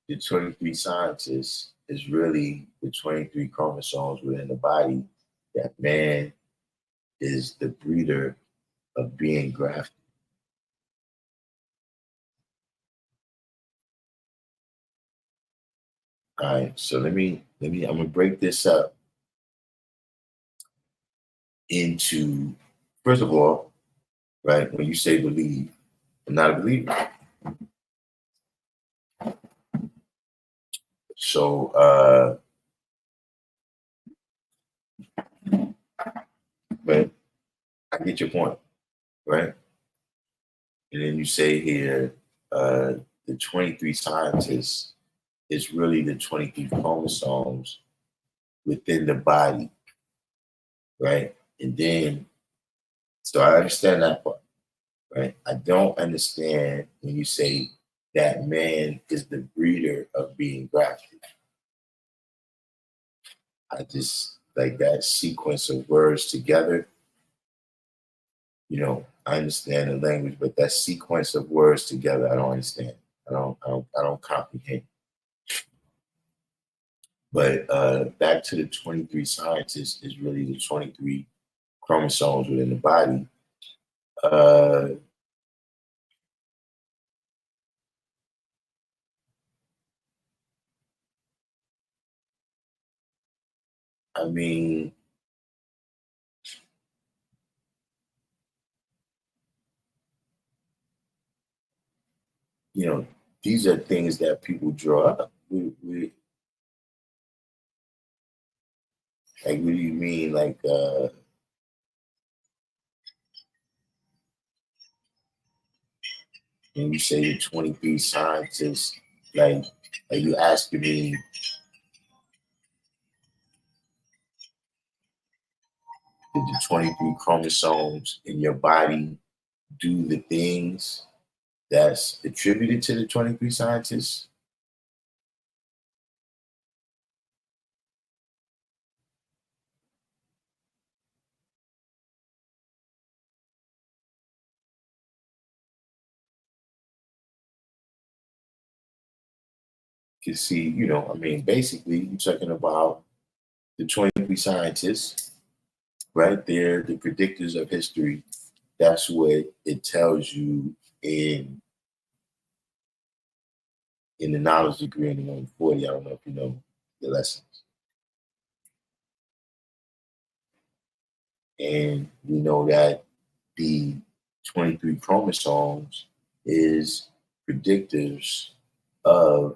Speaker 1: the 23 scientists is really the 23 chromosomes within the body that man is the breeder of being grafted? All right, so I'm gonna break this up into, first of all, right, when you say believe, I'm not a believer. So but I get your point, right? And then you say here, the 23 scientists is really the 23 chromosomes within the body, right? And then, so I understand that part, right? I don't understand when you say that man is the breeder of being grafted. I just like that sequence of words together. I understand the language, but that sequence of words together, I don't understand. I don't comprehend. But back to the 23 scientists is really the 23 chromosomes within the body. I mean, these are things that people draw up. Like, what do you mean? Like, when you say the 23 scientists, like, are you asking me, did the 23 chromosomes in your body do the things that's attributed to the 23 scientists? Because see, basically you're talking about the 23 scientists, right? They're the predictors of history. That's what it tells you in the knowledge degree in the 140. I don't know if you know the lessons. And we know that the 23 chromosomes is predictors of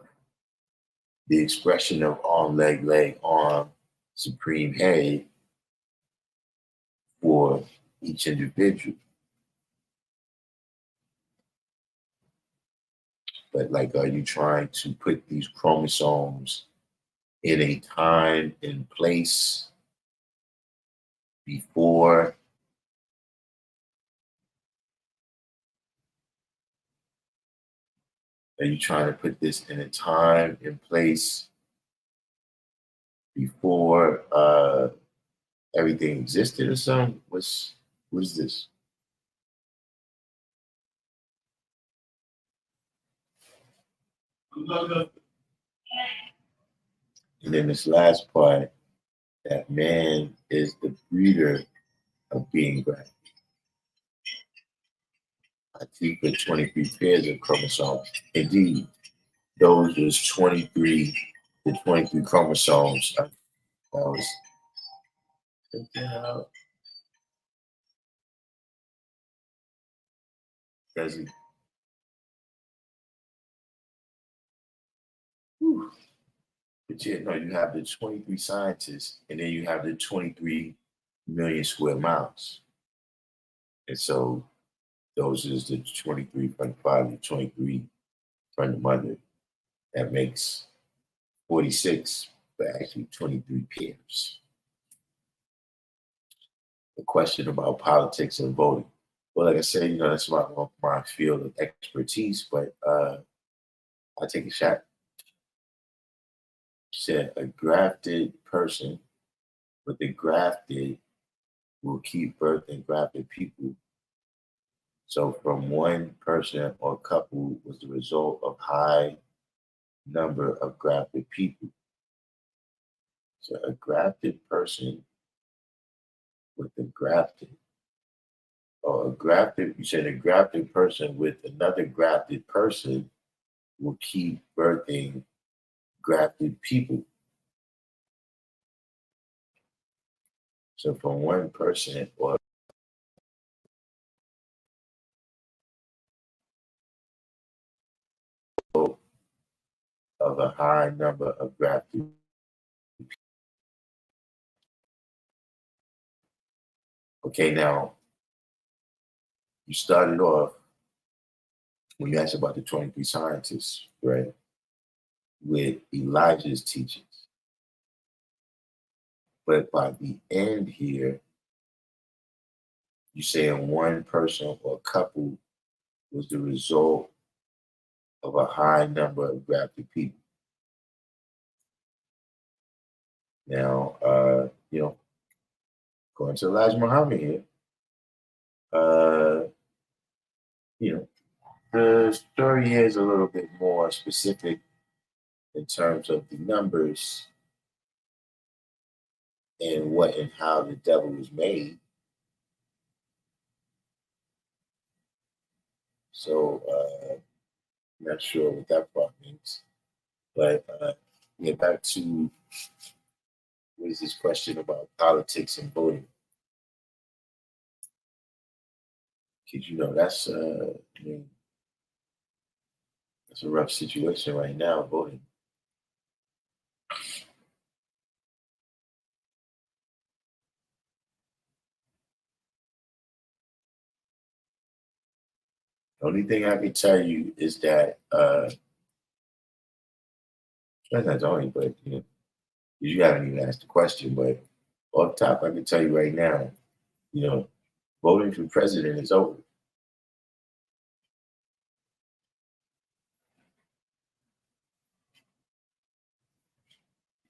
Speaker 1: the expression of arm, leg, arm, supreme head for each individual. But like, are you trying to put these chromosomes in a time and place before? Are you trying to put this in a time and place before everything existed or something? What is this? And then this last part, that man is the breeder of being grafted. I think with 23 pairs of chromosomes. Indeed, those was 23, the 23 chromosomes. I was thinking out. Does it? Whew. But yeah, no, you have the 23 scientists, and then you have the 23 million square miles. And so those is the 23 from the father, the 23 from the mother. That makes 46, but actually 23 pairs. The question about politics and voting. Well, like I said, that's my field of expertise, but I take a shot. She said a grafted person, but the grafted will keep birthing grafted people. So from one person or couple was the result of high number of grafted people. So a grafted person with the grafted, or you said a grafted person with another grafted person will keep birthing grafted people. So from one person or of a high number of grafted. Okay, now you started off when you asked about the 23 scientists, right? With Elijah's teachings. But by the end here, you saying one person or couple was the result of a high number of grafted people. Now, according to Elijah Muhammad here, the story here is a little bit more specific in terms of the numbers and what and how the devil was made. So, I'm not sure what that part means. But get back to what is this question about politics and voting? Because that's that's a rough situation right now, voting. The only thing I can tell you is that that's not the only, but you haven't even asked the question, but off top, I can tell you right now, voting for president is over.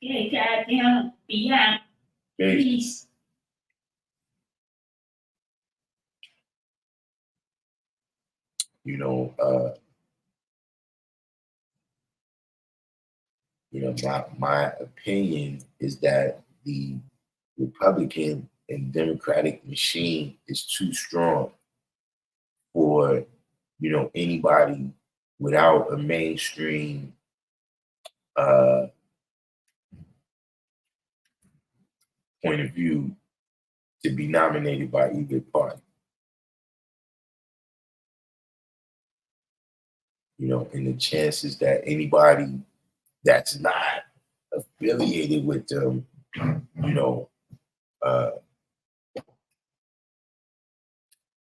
Speaker 4: Okay, Darkim Be AllahChrist.
Speaker 1: My opinion is that the Republican and Democratic machine is too strong for, anybody without a mainstream point of view to be nominated by either party. And the chances that anybody that's not affiliated with them,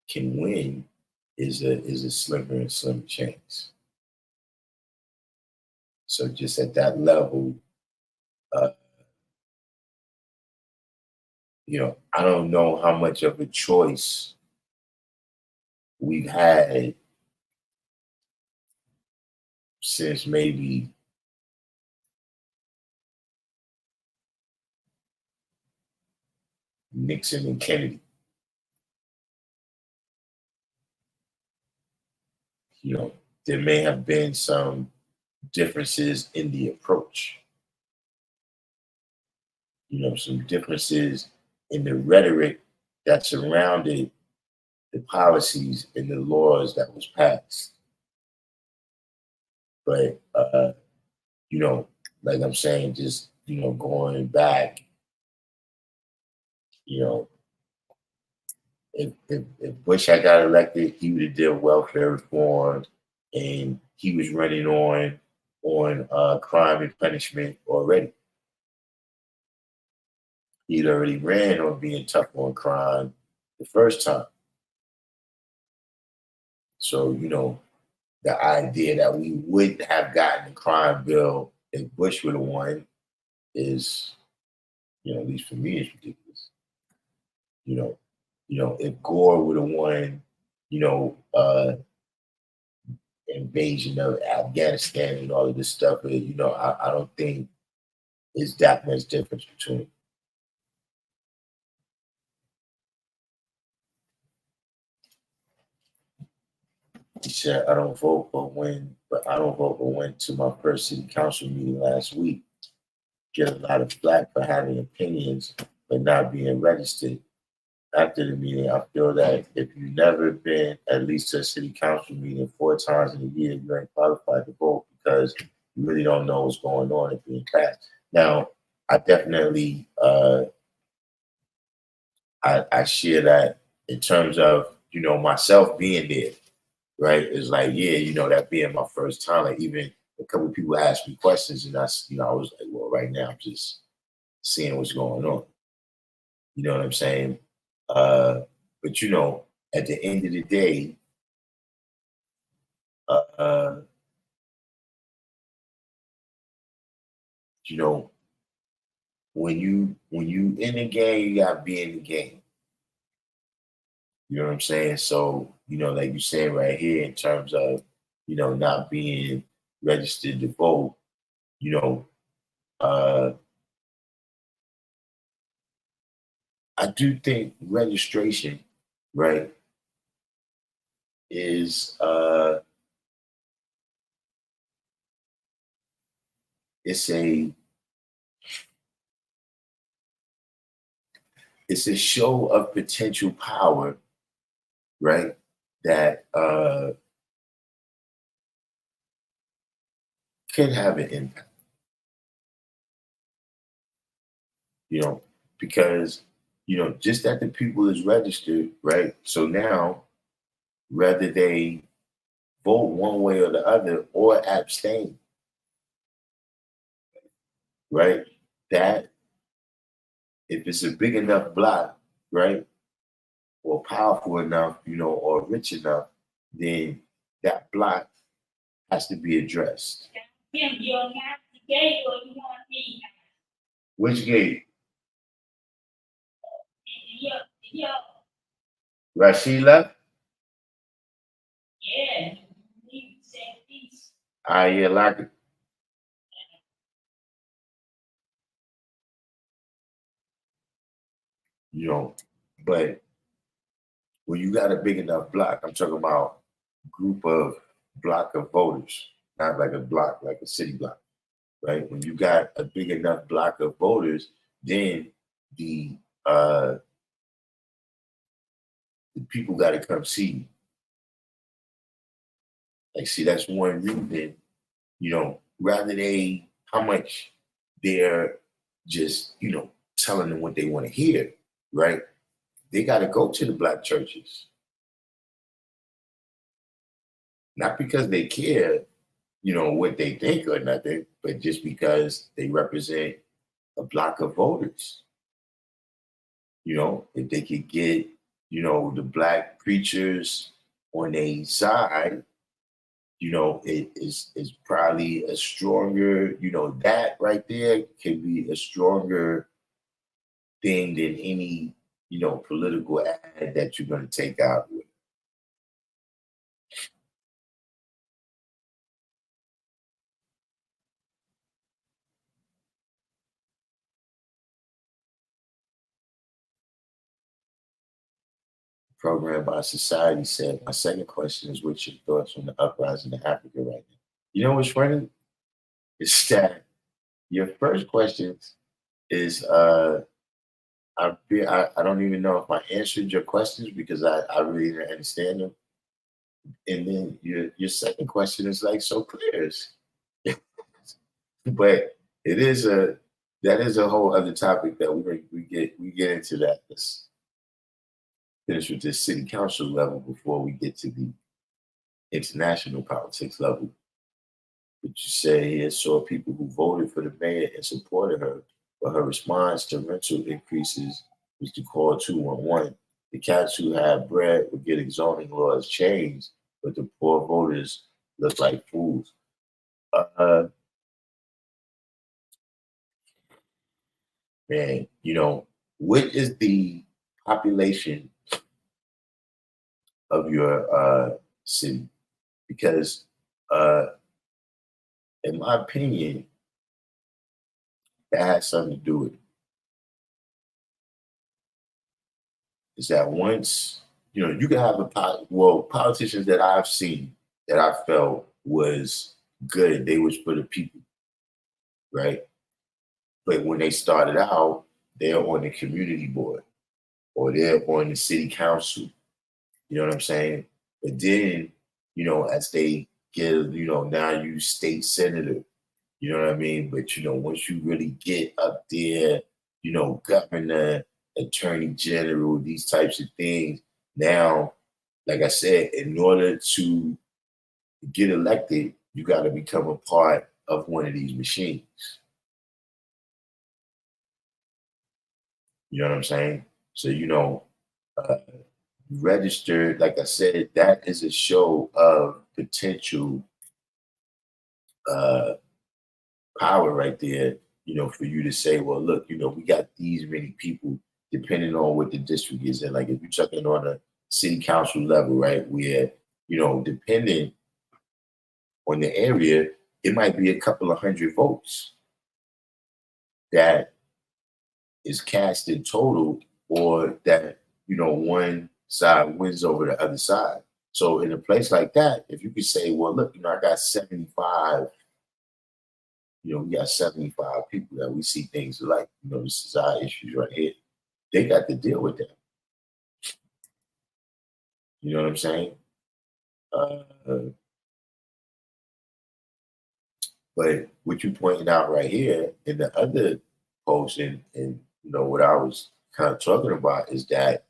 Speaker 1: can win is a slimmer and slim chance. So just at that level, I don't know how much of a choice we've had since maybe Nixon and Kennedy. There may have been some differences in the approach. Some differences in the rhetoric that surrounded the policies and the laws that was passed. But, like I'm saying, just, going back, if Bush had got elected, he would have did welfare reform, and he was running on crime and punishment already. He'd already ran on being tough on crime the first time. So, the idea that we would have gotten the crime bill if Bush would have won is, at least for me, is ridiculous. If Gore would have won, invasion of Afghanistan and all of this stuff, I don't think it's that much difference between. He said, I don't vote but went to my first city council meeting last week. Get a lot of flack for having opinions but not being registered. After the meeting, I feel that if you've never been at least to a city council meeting 4 times in a year, you ain't qualified to vote because you really don't know what's going on and being passed. Now, I definitely I share that in terms of, myself being there, right? It's like, yeah, that being my first time, like even a couple of people asked me questions and I was like, well, right now I'm just seeing what's going on. You know what I'm saying? But at the end of the day, when you in the game, you gotta be in the game. You know what I'm saying? So, like you're saying right here in terms of, not being registered to vote, I do think registration, right, is it's a show of potential power, right? That can have an impact. Because just that the people is registered, right? So now, whether they vote one way or the other or abstain, right? That if it's a big enough block, right, or powerful enough, or rich enough, then that block has to be addressed.
Speaker 4: Kim, you're not the gate or you want me?
Speaker 1: Which gate?
Speaker 4: Yeah.
Speaker 1: Rashid left?
Speaker 4: Yeah. You said peace.
Speaker 1: Yeah, lock it. But when you got a big enough block, I'm talking about block of voters, not like a block, like a city block, right? When you got a big enough block of voters, then the people got to come see you. Like, see, that's one reason, rather how much they're just, telling them what they want to hear, right? They got to go to the black churches. Not because they care, what they think or nothing, but just because they represent a block of voters. If they could get, the black preachers on a side, it is probably a stronger, that right there can be a stronger thing than any, political ad that you're going to take out with. Program by society said, my second question is, what's your thoughts on the uprising in Africa right now? You know what's funny? It's that your first question is, I don't even know if I answered your questions because I really didn't understand them. And then your second question is like so clear. But that is a whole other topic that we get into that. Let's finish with this city council level before we get to the international politics level. But you say here saw people who voted for the mayor and supported her, but her response to rental increases was to call 211. The cats who had bread would get zoning laws changed, but the poor voters look like fools. Man, what is the population of your city? Because in my opinion, that has something to do with it. Is that once, you can have politicians that I've seen that I felt was good, they was for the people, right? But when they started out, they're on the community board or they're on the city council. You know what I'm saying? But then, as they get, now you state senator, you know what I mean? But, once you really get up there, governor, attorney general, these types of things, now, like I said, in order to get elected, you got to become a part of one of these machines. You know what I'm saying? So, uh, registered, like I said, that is a show of potential power right there, for you to say, well, look, we got these many people, depending on what the district is in. Like if you're talking on a city council level, right, where, depending on the area, it might be a couple of hundred votes that is cast in total, or that, one side wins over the other side. So in a place like that, if you could say, well, look, I got 75, we got 75 people that we see things like, this is our issues right here. They got to deal with that. You know what I'm saying? But what you pointed out right here in the other post, and what I was kind of talking about is that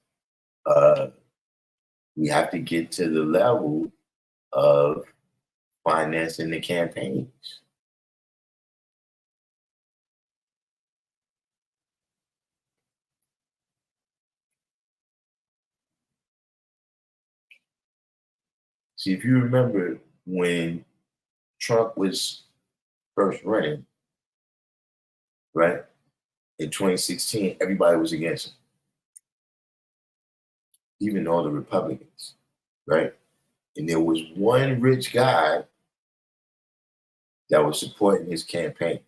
Speaker 1: we have to get to the level of financing the campaigns. See, if you remember when Trump was first running, right, in 2016, everybody was against him, even all the Republicans, right? And there was one rich guy that was supporting his campaign.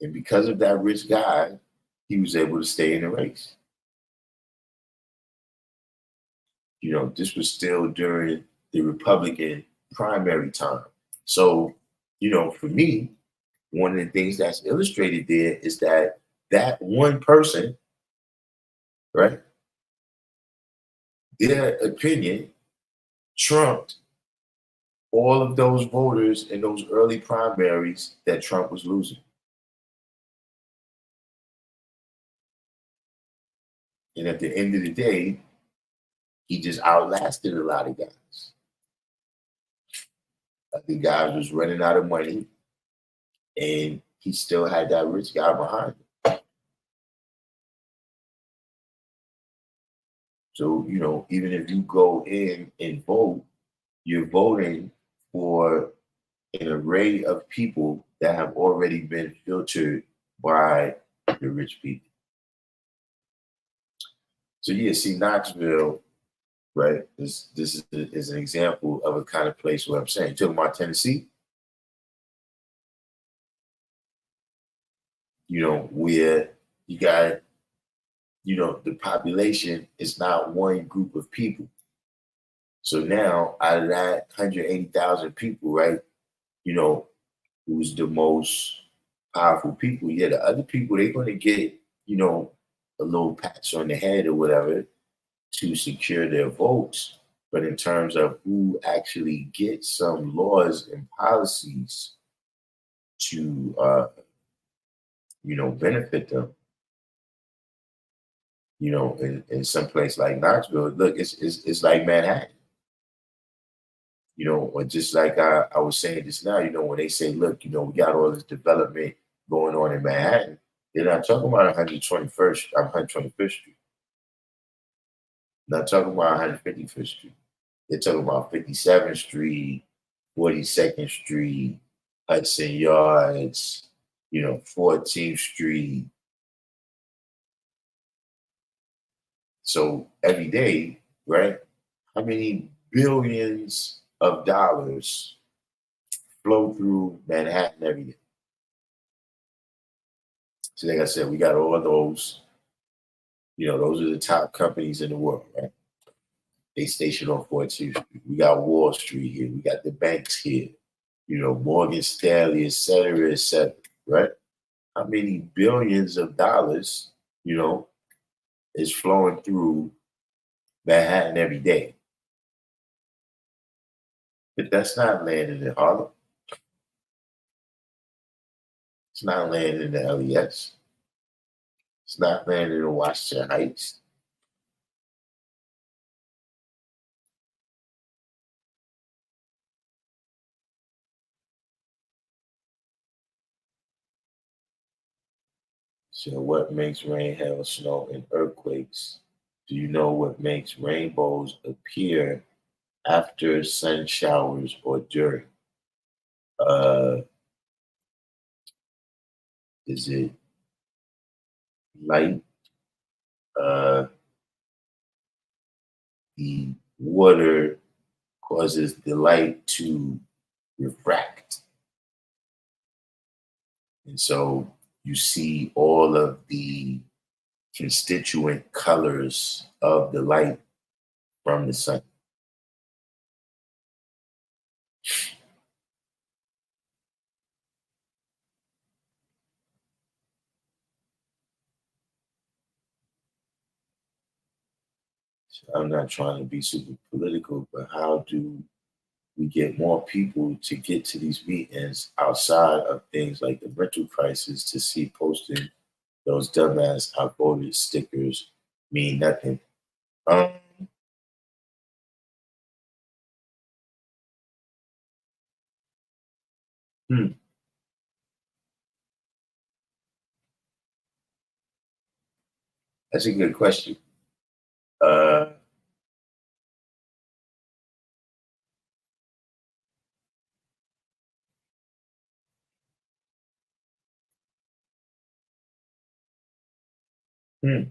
Speaker 1: And because of that rich guy, he was able to stay in the race. This was still during the Republican primary time. So, for me, one of the things that's illustrated there is that one person, right, their opinion trumped all of those voters in those early primaries that Trump was losing. And at the end of the day, he just outlasted a lot of guys. The guys was running out of money, and he still had that rich guy behind him. So, even if you go in and vote, you're voting for an array of people that have already been filtered by the rich people. So yeah, see, Knoxville, right? This is an example of a kind of place where I'm saying, talking about Tennessee, where you got, the population is not one group of people. So now out of that 180,000 people, right, who's the most powerful people, yeah, the other people, they're going to get, a little patch on the head or whatever to secure their votes. But in terms of who actually gets some laws and policies to, benefit them, in some place like Knoxville, look, it's like Manhattan. Or just like I was saying just now, when they say, look, we got all this development going on in Manhattan, they're not talking about 125th Street. Not talking about 155th Street. They're talking about 57th Street, 42nd Street, Hudson Yards, 14th Street. So every day, right? How many billions of dollars flow through Manhattan every day? So like I said, we got all those, those are the top companies in the world, right? They station on 14th Street. We got Wall Street here. We got the banks here. Morgan Stanley, et cetera, right? How many billions of dollars, is flowing through Manhattan every day? But that's not landing in Harlem. It's not landing in the LES. It's not landing in Washington Heights. So what makes rain, hail, snow, and earthquakes? Do you know what makes rainbows appear after sun showers or during? Is it light? The water causes the light to refract. And so you see all of the constituent colors of the light from the sun. So I'm not trying to be super political, but how do we get more people to get to these meetings outside of things like the rental crisis to see posting those dumbass outvoted stickers mean nothing? Um, hmm, that's a good question. Uh, hmm,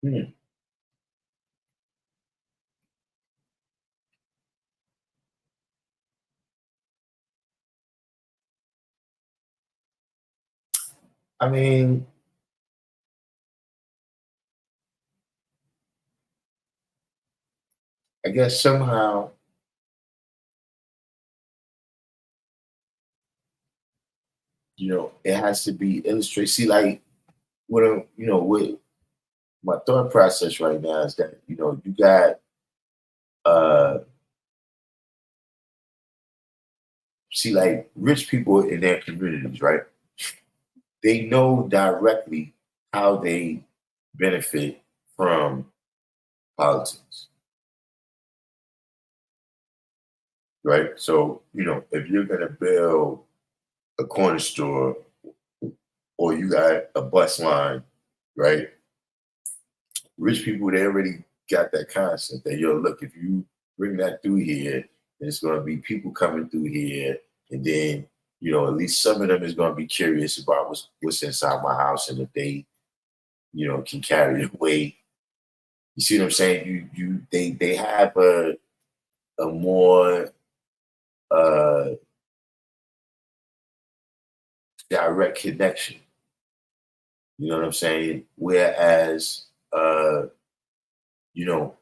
Speaker 1: hmm. I mean, I guess somehow, it has to be illustrated. See, like, what my thought process right now is that, you got, uh, see, like, rich people in their communities, right? They know directly how they benefit from politics, right? So, if you're going to build a corner store or you got a bus line, right? Rich people, they already got that concept that, look, if you bring that through here, there's going to be people coming through here. And then, at least some of them is going to be curious about what's inside my house. And if they, can carry it away. You see what I'm saying? They have a more uh, direct connection. You know what I'm saying? Whereas,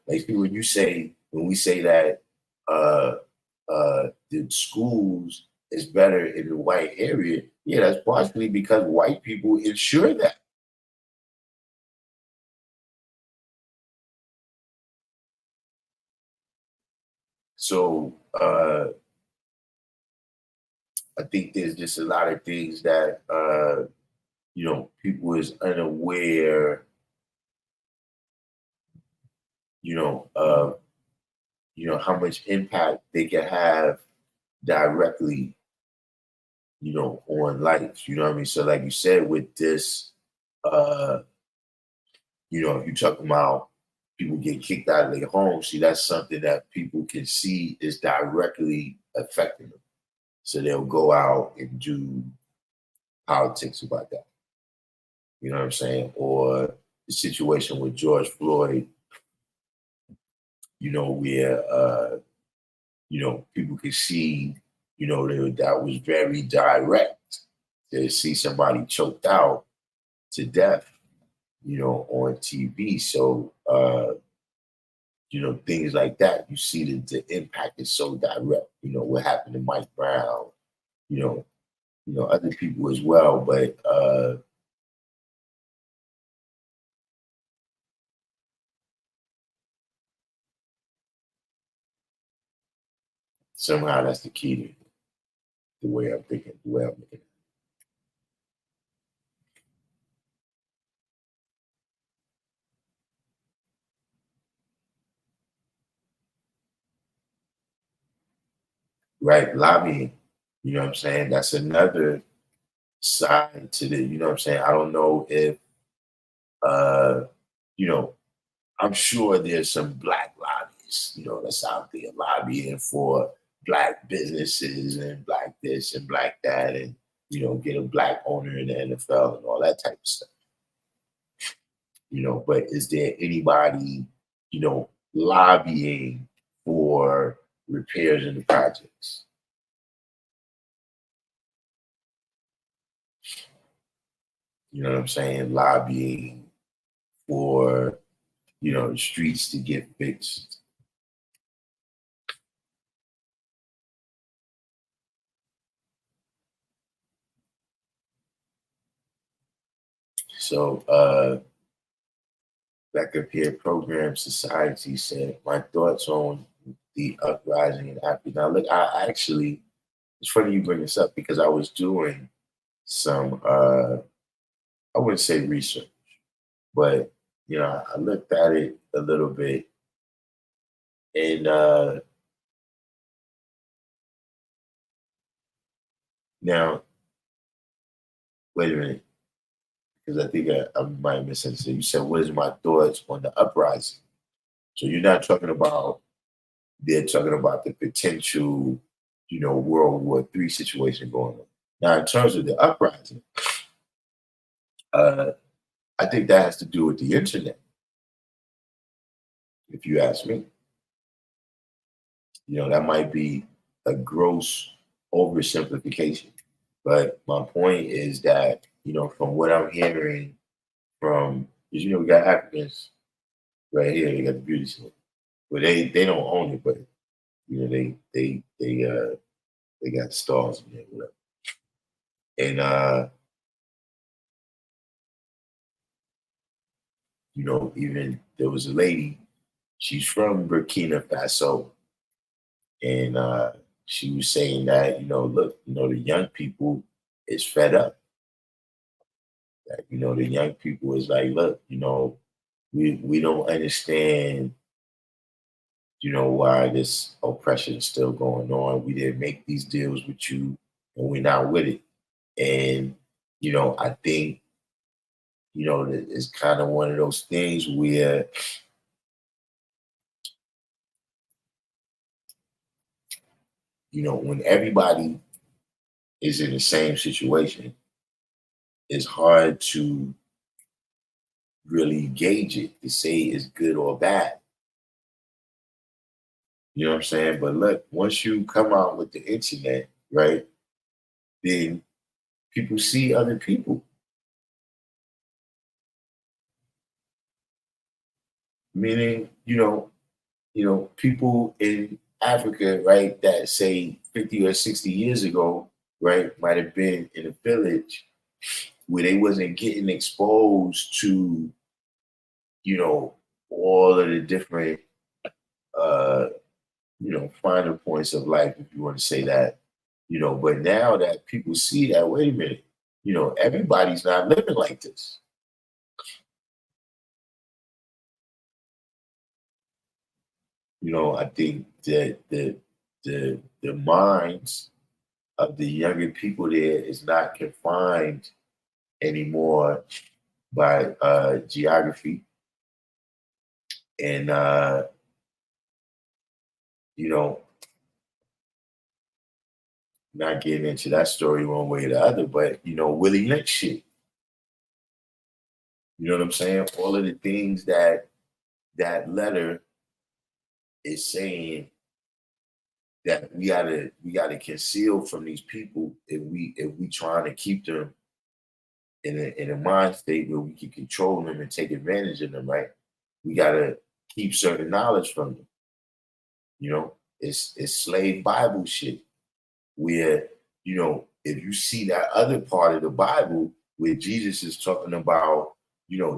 Speaker 1: like when we say that the schools is better in the white area, yeah, that's partially because white people ensure that. So I think there's just a lot of things that people is unaware, of how much impact they can have directly, on life. You know what I mean? So like you said, with this, uh, if you're talking about people get kicked out of their homes, see, that's something that people can see is directly affecting them. So they'll go out and do politics about that. You know what I'm saying? Or the situation with George Floyd, where people can see, that was very direct. To see somebody choked out to death, on TV. So things like that, you see the impact is so direct. What happened to Mike Brown, you know, other people as well. But somehow that's the key to the way I'm thinking, the way I'm looking. Right, lobbying. You know what I'm saying? That's another side to the, you know what I'm saying? I don't know if uh, you know, I'm sure there's some black lobbyists, that's out there lobbying for black businesses and black this and black that, and get a black owner in the NFL and all that type of stuff. But is there anybody, lobbying for repairs in the projects? You know what I'm saying? Lobbying for, the streets to get fixed. So, Back Up Here Program Society said, my thoughts on the uprising in Africa. Now, look, I actually, it's funny you bring this up because I was doing some, I wouldn't say research, but, I looked at it a little bit and now, wait a minute, because I think I might misunderstand. You said, what is my thoughts on the uprising? So you're not talking about, they're talking about the potential, World War III situation going on. Now, in terms of the uprising, I think that has to do with the internet, if you ask me. That might be a gross oversimplification. But my point is that, from what I'm hearing from, because, we got Africans right here, they got the beauty salon. Well, they don't own it, but, they got stalls in there, whatever. And, even there was a lady, she's from Burkina Faso, and she was saying that, look, the young people is fed up. That, the young people is like, look, we don't understand, why this oppression is still going on. We didn't make these deals with you, and we're not with it. And, I think, that it's kind of one of those things where, when everybody is in the same situation, it's hard to really gauge it to say it's good or bad. You know what I'm saying? But look, once you come out with the internet, right, then people see other people. Meaning, people in Africa, right, that say 50 or 60 years ago, right, might have been in a village where they wasn't getting exposed to, all of the different, uh, finer points of life, if you want to say that, but now that people see that, wait a minute, everybody's not living like this. I think that the minds of the younger people there is not confined anymore by geography and you know, not getting into that story one way or the other, but Willie Lynch shit. You know what I'm saying? All of the things that letter is saying that we gotta conceal from these people if we trying to keep them in a mind state where we can control them and take advantage of them, right? We gotta keep certain knowledge from them. It's slave Bible shit where if you see that other part of the Bible where Jesus is talking about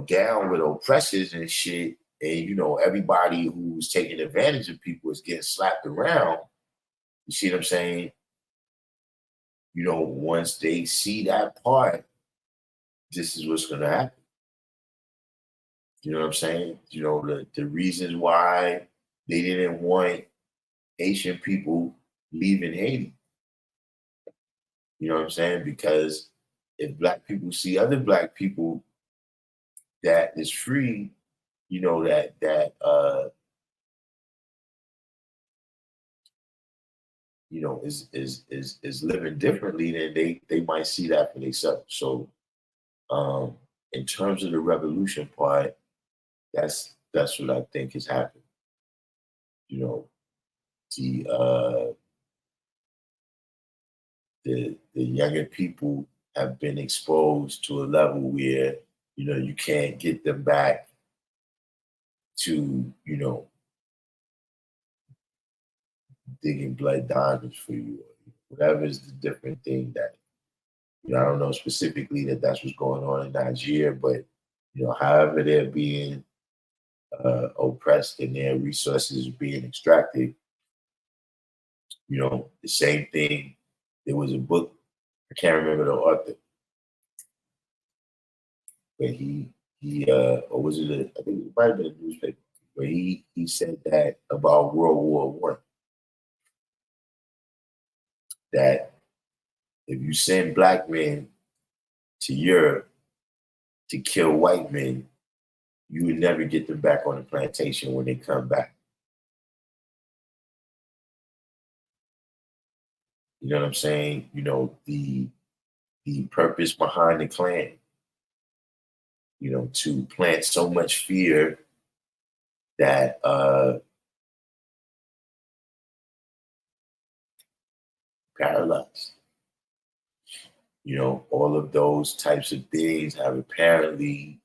Speaker 1: down with oppressors and shit, and everybody who's taking advantage of people is getting slapped around. You see what I'm saying? Once they see that part, this is what's going to happen. You know what I'm saying? The reasons why they didn't want Haitian people leaving Haiti. You know what I'm saying? Because if black people see other black people that is free, is living differently, then they might see that for themselves. So in terms of the revolution part, that's what I think has happened. The the younger people have been exposed to a level where you can't get them back to digging blood diamonds for you, or whatever is the different thing that I don't know specifically that's what's going on in Nigeria, but however they're being oppressed and their resources being extracted, the same thing. There was a book, I can't remember the author, but or was it I think it might have been a newspaper, where he said that about World War One, that if you send black men to Europe to kill white men, you would never get them back on the plantation when they come back. You know what I'm saying? The purpose behind the Klan, to plant so much fear that paralyzed. All of those types of things have apparently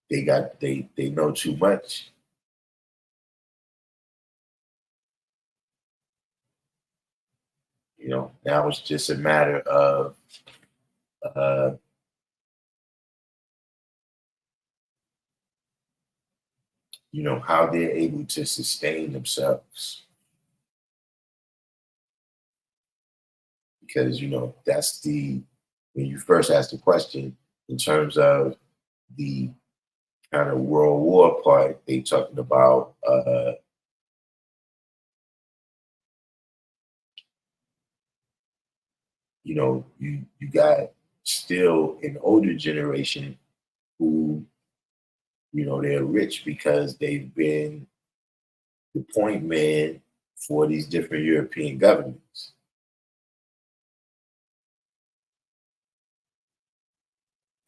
Speaker 1: they know too much. Now it's just a matter of how they're able to sustain themselves. Because, that's when you first asked the question in terms of the kind of World War part, they talking about, you got still an older generation who, they're rich because they've been the point man for these different European governments.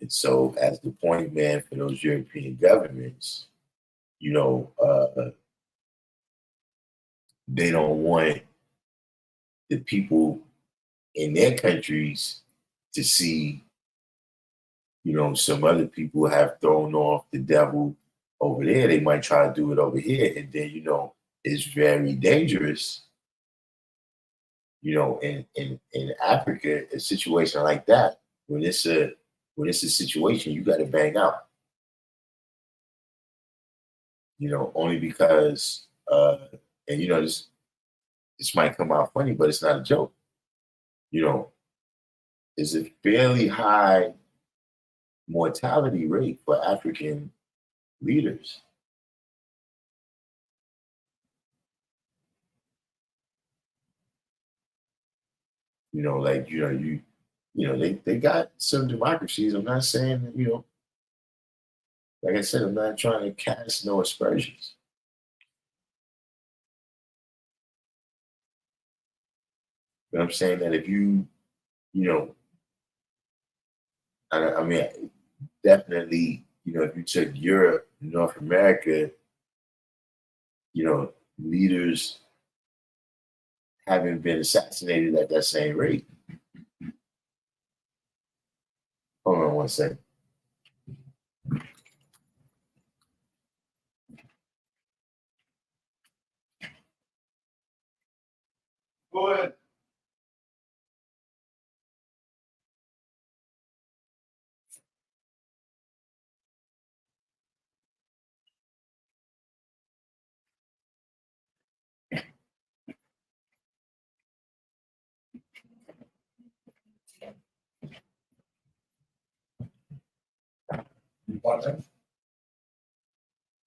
Speaker 1: And so as the point man for those European governments, they don't want the people in their countries to see, some other people have thrown off the devil over there. They might try to do it over here. And then, it's very dangerous. In Africa, a situation like that, when it's a situation, you got to bang out. Only because, and this might come out funny, but it's not a joke. It's a fairly high mortality rate for African leaders. Like they got some democracies. I'm not saying that, like I said, I'm not trying to cast no aspersions. But I'm saying that if you know, I mean, definitely, if you took Europe, North America, leaders haven't been assassinated at that same rate. Hold on one second.
Speaker 2: Go ahead.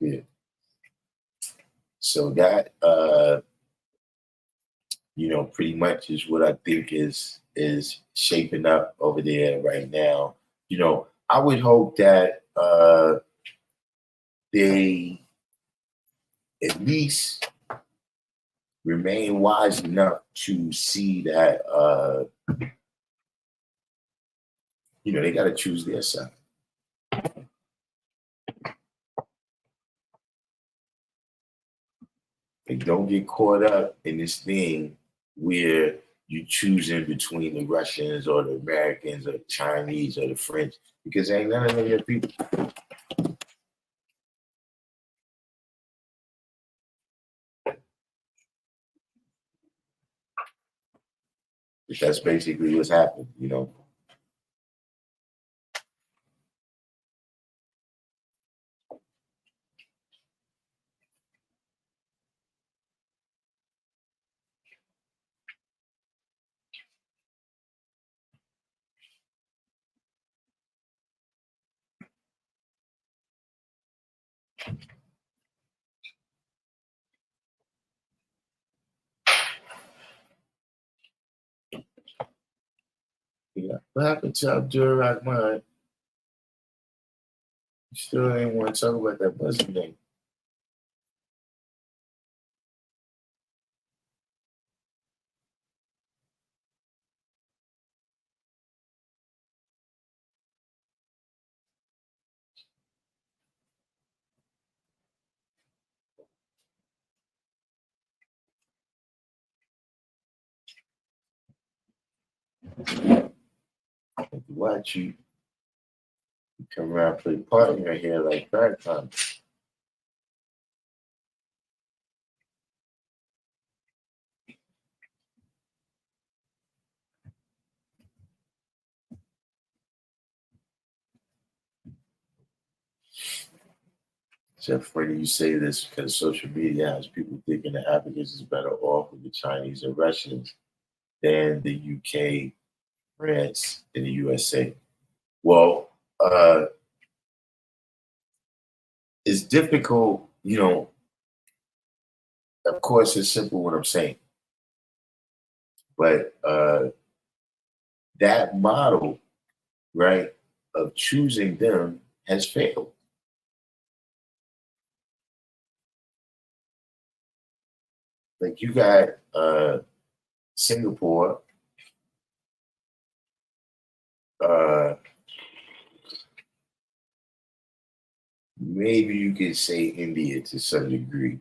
Speaker 1: Yeah. So that pretty much is what I think is shaping up over there right now. I would hope that they at least remain wise enough to see that they got to choose their side. They don't get caught up in this thing where you choosing between the Russians or the Americans or the Chinese or the French, because ain't none of them your people. But that's basically what's happened. Yeah. What happened to Abdul Rahman? You still ain't want to talk about that Muslim thing. Watch you come around play part in your hair like that time. Except for you say this because social media has people thinking the Africans is better off with the Chinese and Russians than the UK, France, and the USA. Well, it's difficult, of course it's simple what I'm saying. But that model, right, of choosing them has failed. Like you got Singapore, maybe you could say India to some degree.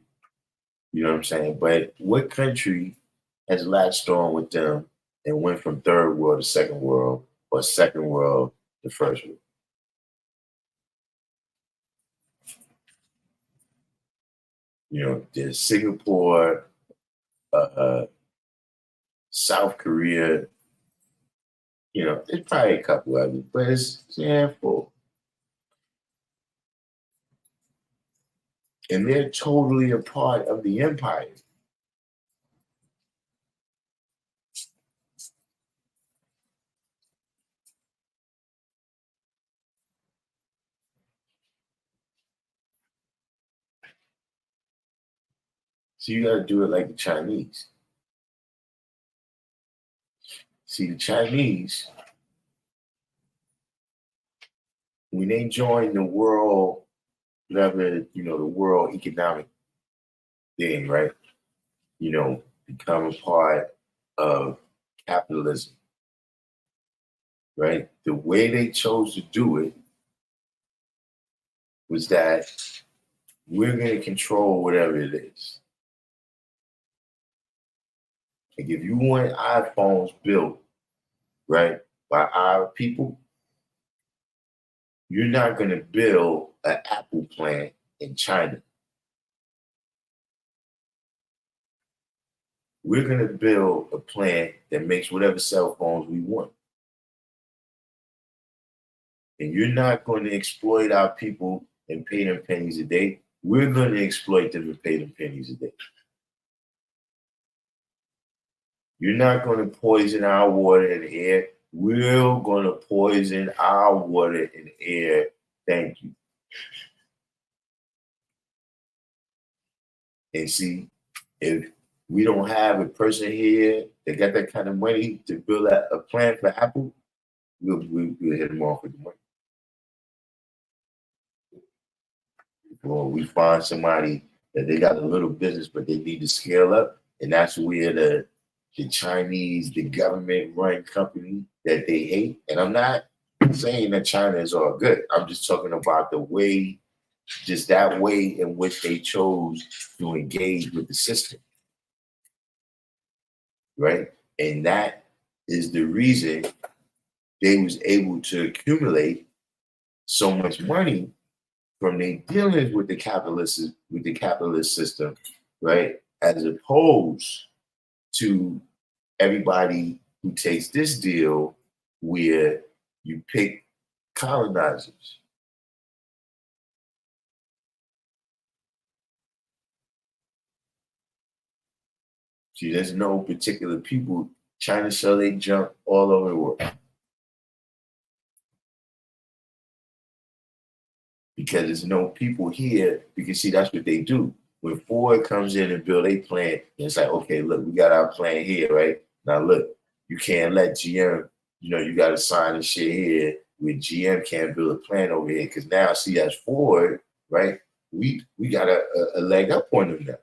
Speaker 1: You know what I'm saying? But what country has latched on with them and went from third world to second world or second world to first world? There's Singapore, South Korea. There's probably a couple of them, but it's a handful. And they're totally a part of the empire. So you got to do it like the Chinese. See, the Chinese, when they joined the world, whatever, the world economic thing, right? Become a part of capitalism, right? The way they chose to do it was that we're going to control whatever it is. Like if you want iPhones built, right, by our people, you're not going to build an Apple plant in China. We're going to build a plant that makes whatever cell phones we want. And you're not going to exploit our people and pay them pennies a day. We're going to exploit them and pay them pennies a day. You're not going to poison our water and air. We're going to poison our water and air. Thank you. And see, if we don't have a person here that got that kind of money to build a plant for Apple, we'll hit them off with the money. Or we find somebody that they got a little business, but they need to scale up, and that's where the Chinese, the government-run company that they hate. And I'm not saying that China is all good. I'm just talking about the way, just that way in which they chose to engage with the system, right? And that is the reason they was able to accumulate so much money from their dealings with the capitalist system, right? As opposed to everybody who takes this deal where you pick colonizers. See, there's no particular people. China sell they junk all over the world. Because there's no people here, because see, that's what they do. When Ford comes in and build a plant, and it's like, okay, look, we got our plant here, right? Now look, you can't let GM, you got to sign this shit here where GM can't build a plant over here. Because now, see, as Ford, right, we got a leg up on them now.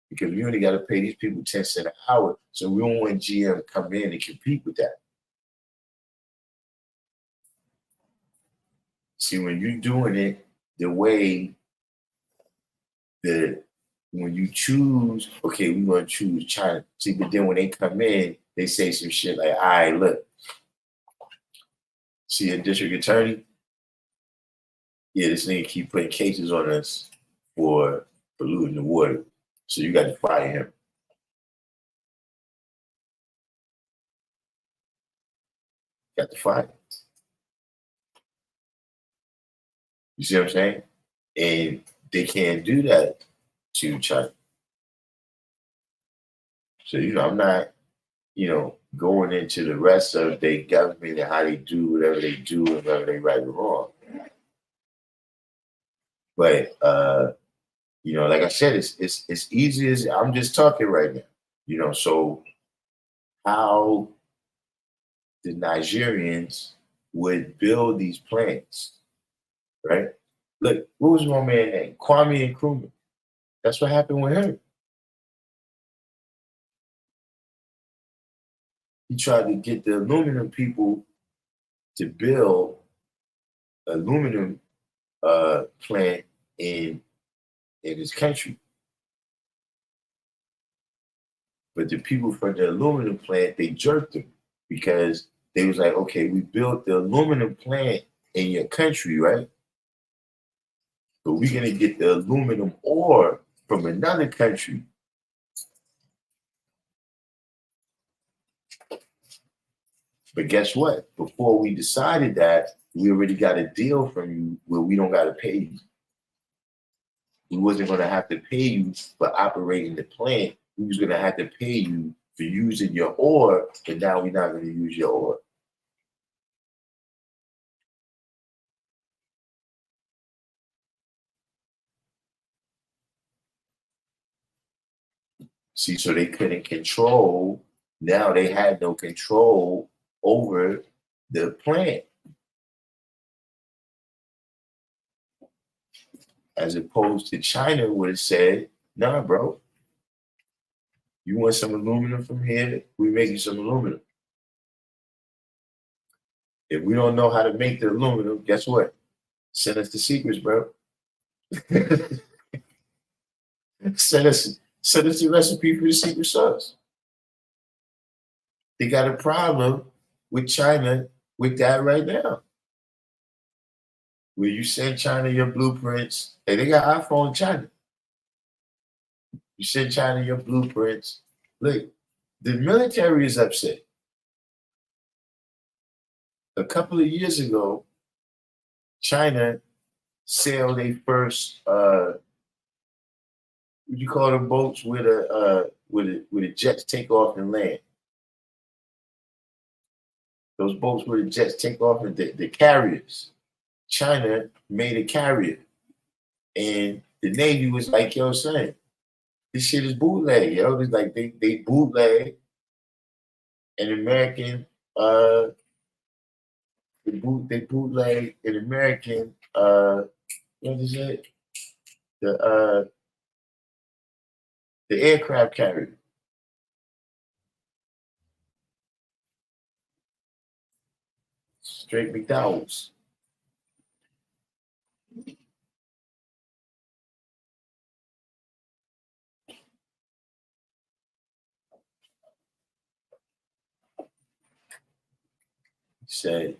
Speaker 1: Because we only got to pay these people 10 cents an hour. So we don't want GM to come in and compete with that. See, when you're doing it the way that when you choose, okay, we want to choose China. See, but then when they come in, they say some shit like, all right, look, see a district attorney? Yeah, this nigga keep putting cases on us for polluting the water. So you got to fire him. Got to fire him. You see what I'm saying? And they can't do that to China. So, I'm not, going into the rest of their government and how they do whatever they do and whether they right or wrong. But, like I said, it's easy as I'm just talking right now, so how the Nigerians would build these plants, right? Look, what was my man name? Kwame Nkrumah. That's what happened with him. He tried to get the aluminum people to build aluminum plant in his country. But the people from the aluminum plant, they jerked him because they was like, okay, we built the aluminum plant in your country, right? But we're going to get the aluminum ore from another country. But guess what? Before we decided that, we already got a deal from you where we don't got to pay you. We wasn't going to have to pay you for operating the plant. We was going to have to pay you for using your ore, but now we're not going to use your ore. See, so they couldn't control. Now they had no control over the plant, as opposed to China would have said, "Nah, bro, you want some aluminum from here? We make you some aluminum. If we don't know how to make the aluminum, guess what? Send us the secrets, bro. Send us the recipe for the secret sauce." They got a problem with China with that right now. Where you send China your blueprints, hey, they got iPhone in China. You send China your blueprints. Look, the military is upset. A couple of years ago, China sailed a first what you call them boats with a jets take off and land. Those boats where the jets take off and the carriers. China made a carrier. And the Navy was like, yo, son, this shit is bootleg, yo. It's like they bootleg an American they bootleg an American what is it? The aircraft carrier. Straight McDowell's. Said,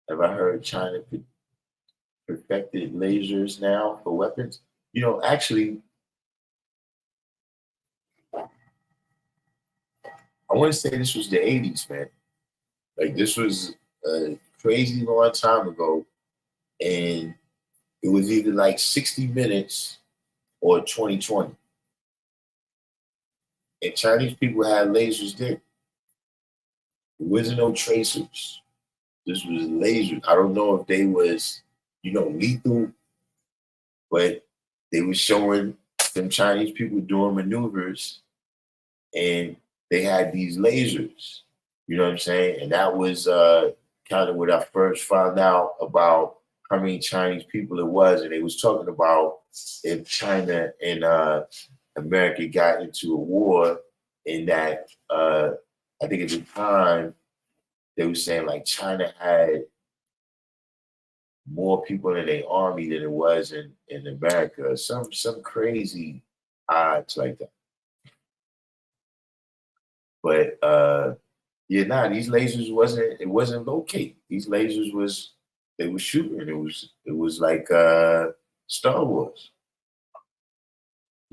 Speaker 1: have I heard China perfected lasers now for weapons? You know, actually, I want to say this was the 80s, man. Like, this was a crazy long time ago. And it was either like 60 Minutes or 2020. And Chinese people had lasers then. There wasn't no tracers. This was lasers. I don't know if they was, lethal, but they were showing them Chinese people doing maneuvers, and they had these lasers. You know what I'm saying? And that was kind of when I first found out about how many Chinese people it was. And they was talking about if China and America got into a war, and that I think at the time they were saying like China had more people in their army than it was in America. Some crazy odds like that. But these lasers wasn't located. These lasers they were shooting. It was like Star Wars.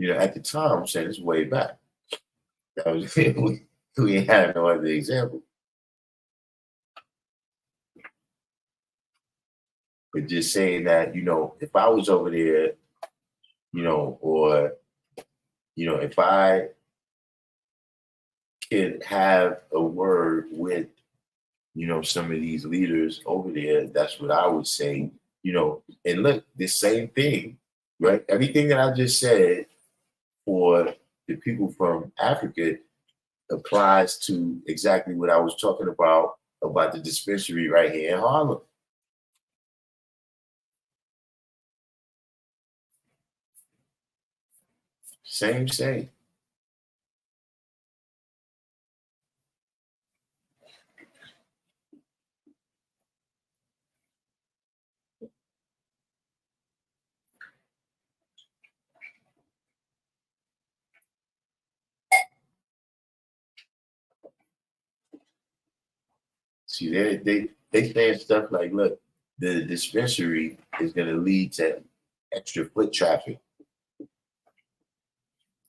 Speaker 1: At the time, I'm saying it's way back. That was we ain't had no other example. But just saying that, if I was over there, or if I could have a word with, some of these leaders over there, that's what I would say, and look, the same thing, right? Everything that I just said for the people from Africa applies to exactly what I was talking about the dispensary right here in Harlem. Same. See, they saying stuff like, look, the dispensary is going to lead to extra foot traffic,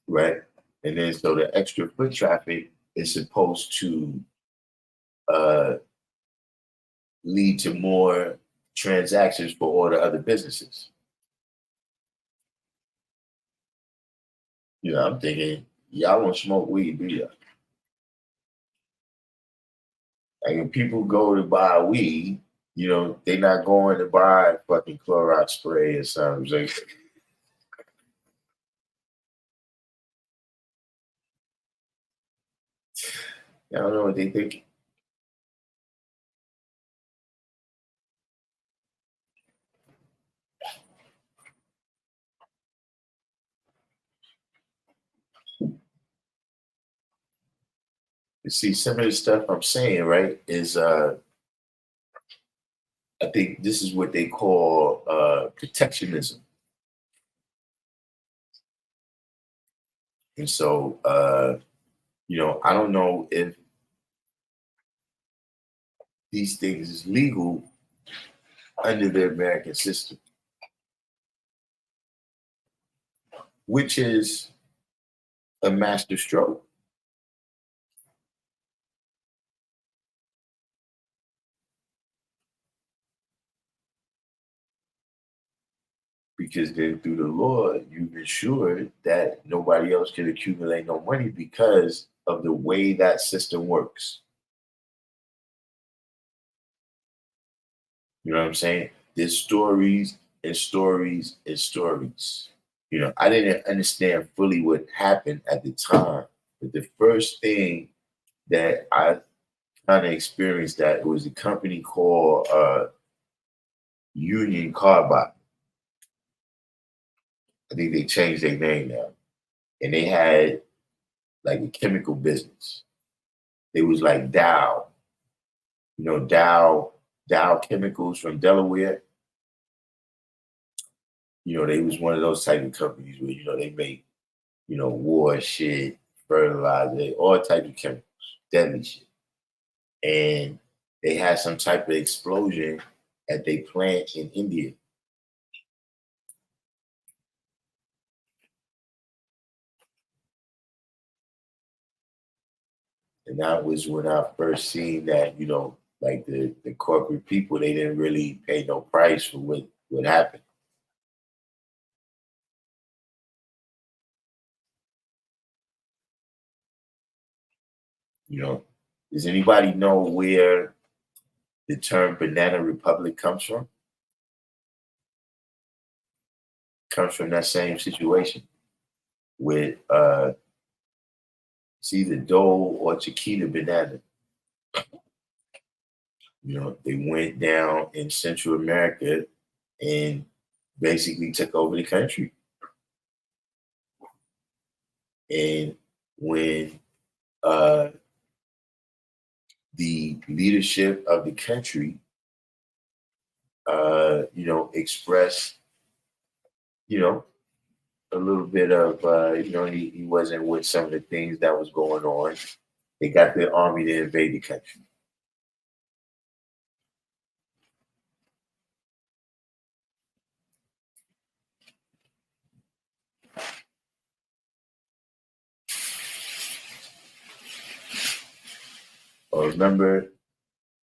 Speaker 1: right? And then so the extra foot traffic is supposed to lead to more transactions for all the other businesses. I'm thinking, y'all don't smoke weed, do you? Like, when people go to buy weed, they're not going to buy fucking Clorox spray or something. Like, I don't know what they think. You see, some of the stuff I'm saying, right, is I think this is what they call protectionism. And so I don't know if these things is legal under the American system, which is a master stroke. Because then through the law, you've ensured that nobody else can accumulate no money because of the way that system works. You know what I'm saying? There's stories and stories and stories. I didn't understand fully what happened at the time, but the first thing that I kind of experienced that it was a company called Union Carbide. I think they changed their name now, and they had like a chemical business. It was like Dow, Dow Chemicals from Delaware. They was one of those type of companies where they make war shit, fertilizer, all type of chemicals, deadly shit. And they had some type of explosion at their plant in India. And that was when I first seen that, like the corporate people, they didn't really pay no price for what happened. You know, does anybody know where the term Banana Republic comes from? Comes from that same situation with it's either Dole or Chiquita Banana. They went down in Central America and basically took over the country. And when the leadership of the country, expressed, a little bit of, he wasn't with some of the things that was going on. They got the army to invade the country. Remember,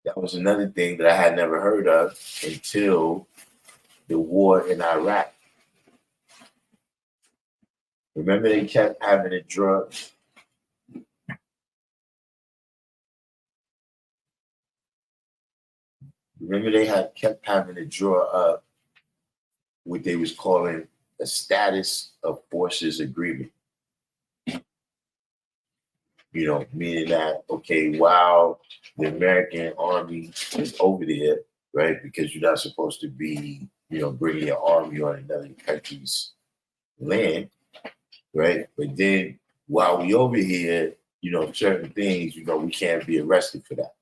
Speaker 1: that was another thing that I had never heard of until the war in Iraq. Remember, they kept having a drug. Remember, they had kept having to draw up what they was calling a status of forces agreement. Meaning that, okay, while the American army is over there, right, because you're not supposed to be, bringing your army on another country's land, right? But then while we over here, certain things, we can't be arrested for that.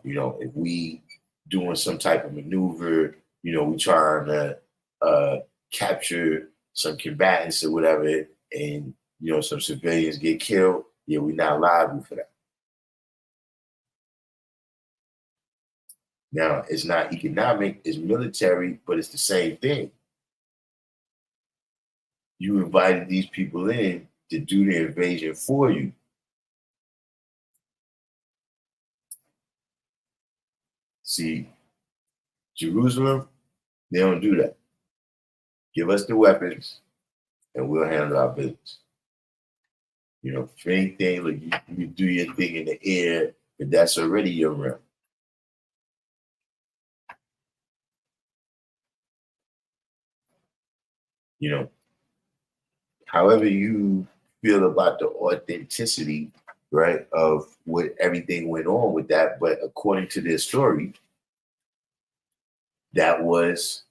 Speaker 1: If we doing some type of maneuver, we trying to capture some combatants or whatever, and some civilians get killed, yeah, we're not liable for that. Now, it's not economic, it's military, but it's the same thing. You invited these people in to do the invasion for you. See, Jerusalem, they don't do that. Give us the weapons and we'll handle our business. For anything, like you do your thing in the air, but that's already your realm. However you feel about the authenticity, right, of what everything went on with that. But according to their story, that was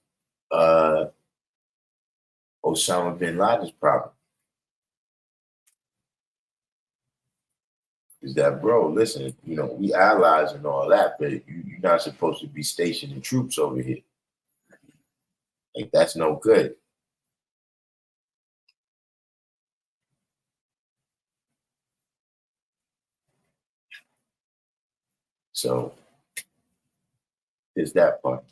Speaker 1: uh, Osama bin Laden's problem. Is that, bro, listen, we allies and all that, but you're not supposed to be stationing troops over here. Like, that's no good. So there's that part.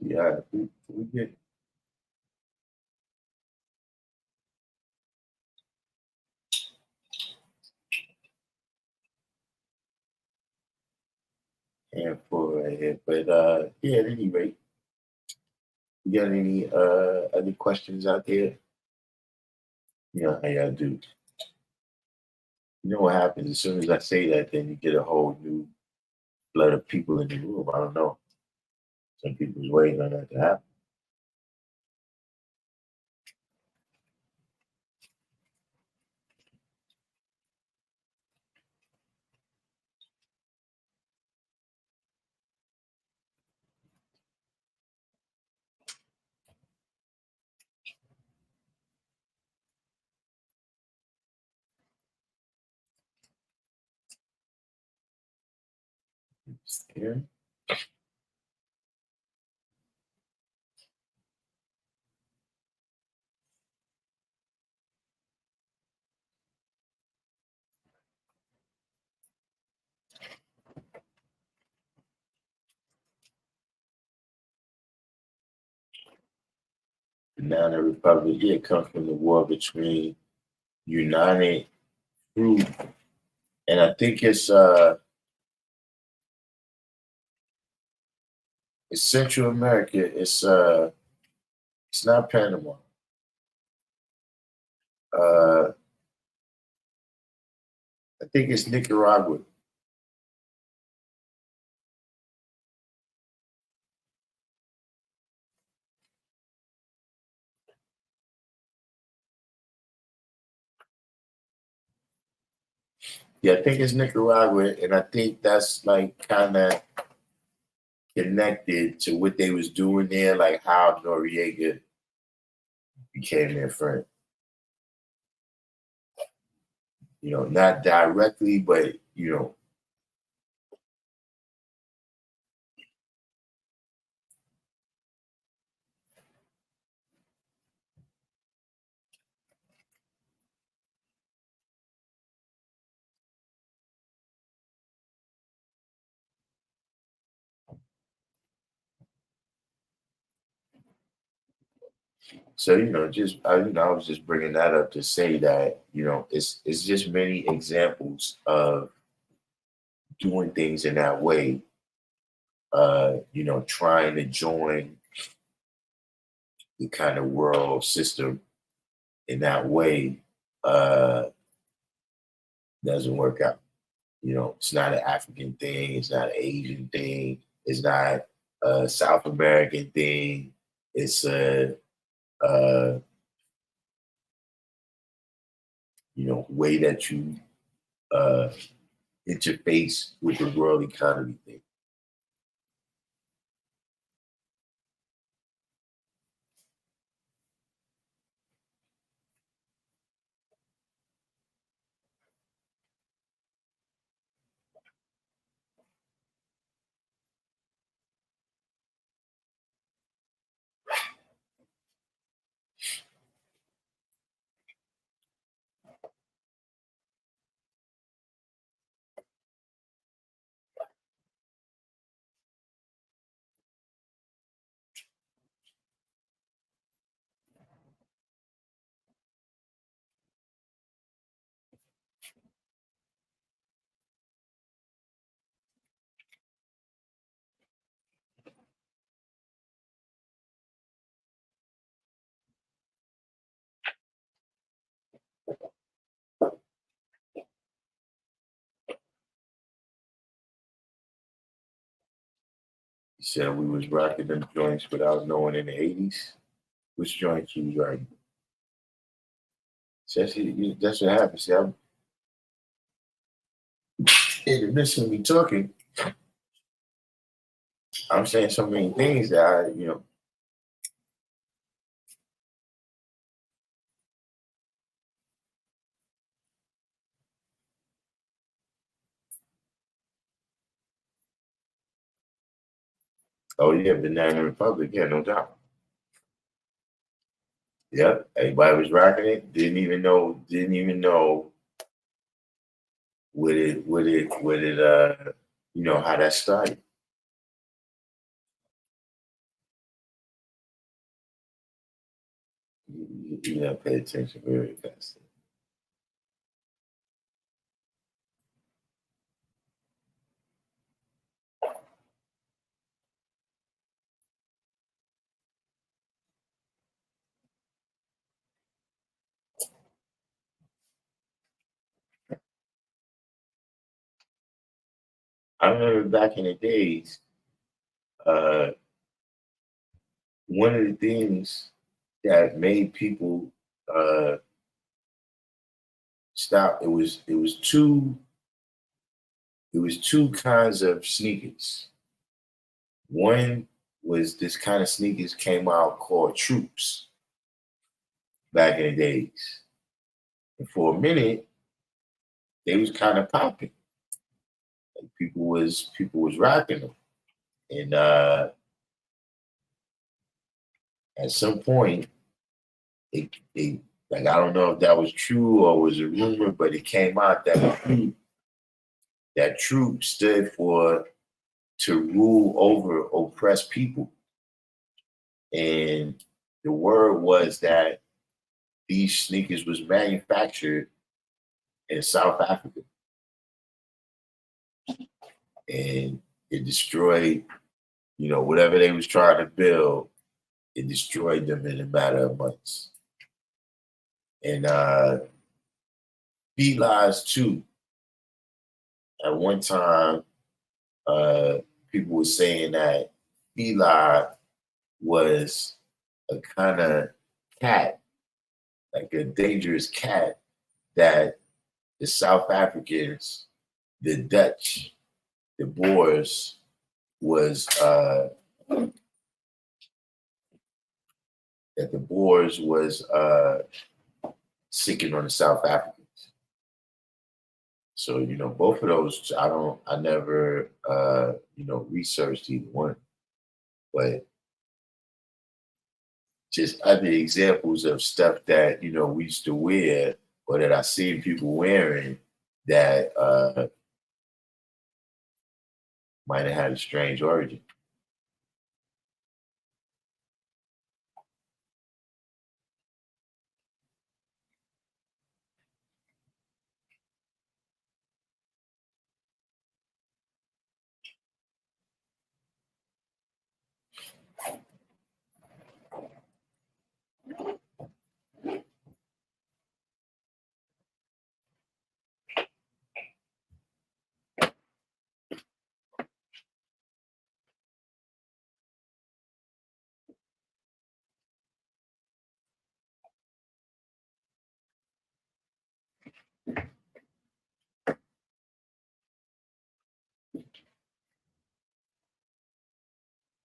Speaker 1: Yeah, we get handful right here. But yeah, at any rate, you got any other questions out there? You know how y'all do. You know what happens as soon as I say that, then you get a whole new flood of people in the room. I don't know. Some people's waiting on that to happen. Here. Banana Republic, yeah, comes from the war between United Fruit, and I think it's Central America. It's not Panama. Uh, I think it's Nicaragua. Yeah, I think it's Nicaragua, and I think that's like kind of connected to what they was doing there, like how Noriega became their friend. Not directly, but so just I was just bringing that up to say that it's just many examples of doing things in that way. Trying to join the kind of world system in that way doesn't work out. It's not an African thing. It's not an Asian thing. It's not a South American thing. It's a, uh, way that you uh, interface with the world economy thing. You said we was rocking them joints without knowing in the 80s. Which joints you was rocking? That's what happens. See, I'm in the midst of me talking. I'm saying so many things that I. Oh yeah, Banana Republic. Yeah, no doubt. Yep, everybody was rocking it. Didn't even know. How that started. You gotta pay attention very fast. I remember back in the days, uh, one of the things that made people uh, stop. It was two kinds of sneakers. One was this kind of sneakers came out called troops back in the days. And for a minute, they was kind of popping. Like people was rocking them. And at some point, they like I don't know if that was true or was a rumor, but it came out that troop stood for to rule over oppressed people. And the word was that these sneakers was manufactured in South Africa. And it destroyed, whatever they was trying to build, it destroyed them in a matter of months. And felines too. At one time, people were saying that feline was a kind of cat, like a dangerous cat that the South Africans, the Dutch, the Boers was sicking on the South Africans. So, both of those, I never, researched either one, but just other examples of stuff that, we used to wear or that I seen people wearing that might have had a strange origin.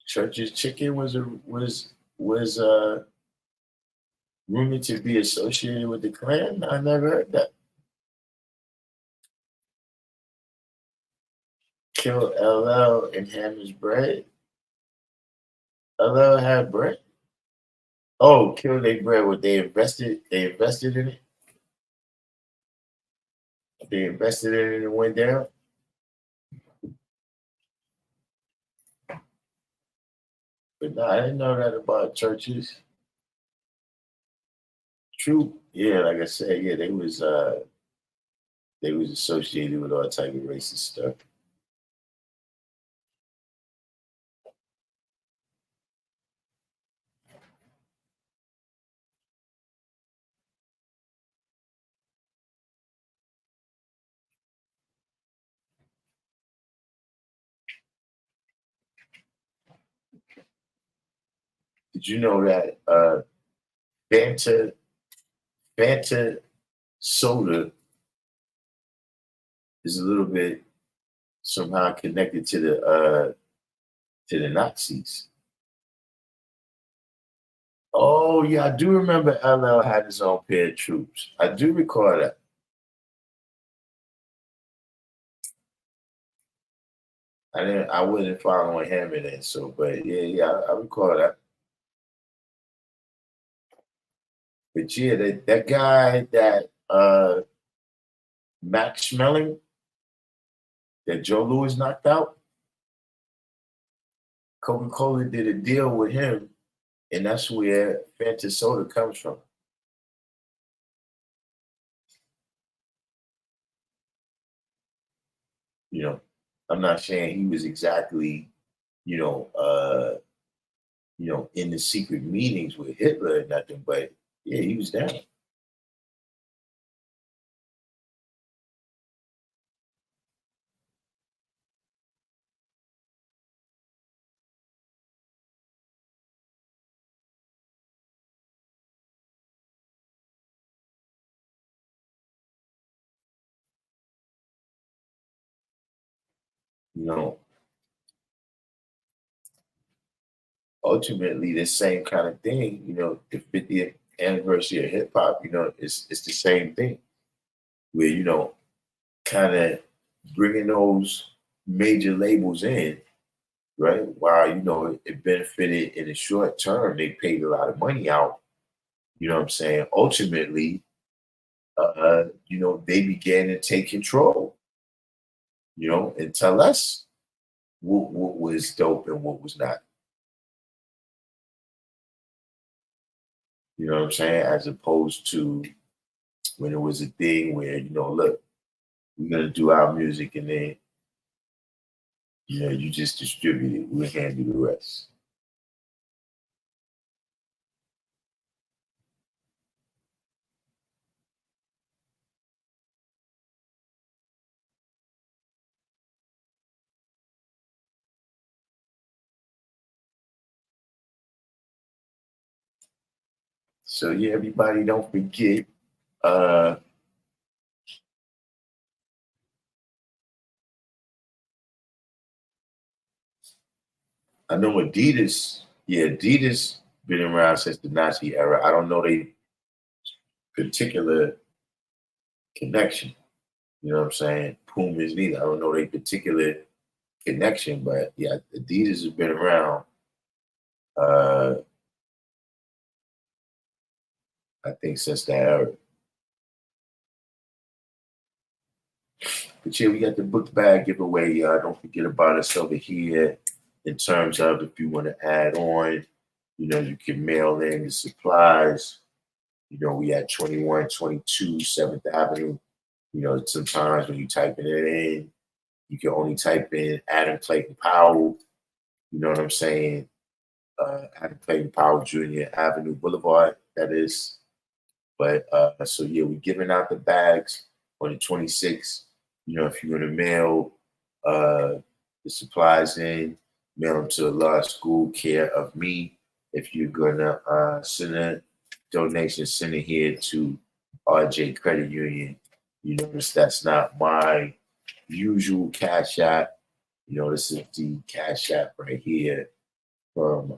Speaker 1: Church's Chicken was rumored to be associated with the Klan. I never heard that. Kill LL and Hammer's bread. LL had bread. Oh, kill their bread. What they invested? They invested in it. They invested in it and it went down. But no, I didn't know that about churches. True. Yeah, like I said, yeah, they was associated with all type of racist stuff. Did you know that Fanta soda is a little bit somehow connected to the Nazis? Oh yeah, I do remember LL had his own pair of troops. I do recall that. I wasn't following him in it, so but yeah, I recall that. But yeah, that guy that Max Schmeling that Joe Louis knocked out, Coca-Cola did a deal with him, and that's where Fanta soda comes from. You know, I'm not saying he was exactly, you know, in the secret meetings with Hitler or nothing, but yeah, he was down. You know, ultimately the same kind of thing, the 50th anniversary of hip hop, it's the same thing where, kind of bringing those major labels in, right? While, it benefited in the short term, they paid a lot of money out, you know what I'm saying? Ultimately, they began to take control, and tell us what was dope and what was not. You know what I'm saying? As opposed to when it was a thing where, look, we're gonna do our music and then, you just distribute it. We'll handle the rest. So yeah, everybody don't forget, uh I know Adidas been around since the Nazi era. I don't know they particular connection. You know what I'm saying? Pumas neither. I don't know their particular connection, but yeah, Adidas has been around. Uh, I think since that era. But yeah, we got the book bag giveaway. Don't forget about us over here. In terms of if you want to add on, you can mail in the supplies. We at 2122 7th Avenue. Sometimes when you typing it in, you can only type in Adam Clayton Powell. You know what I'm saying? Adam Clayton Powell Jr. Avenue Boulevard, that is. But so yeah, we're giving out the bags on the 26th. If you're gonna mail the supplies in, mail them to the law school care of me. If you're gonna send a donation, send it here to RJ Credit Union. You notice that's not my usual cash app. This is the cash app right here from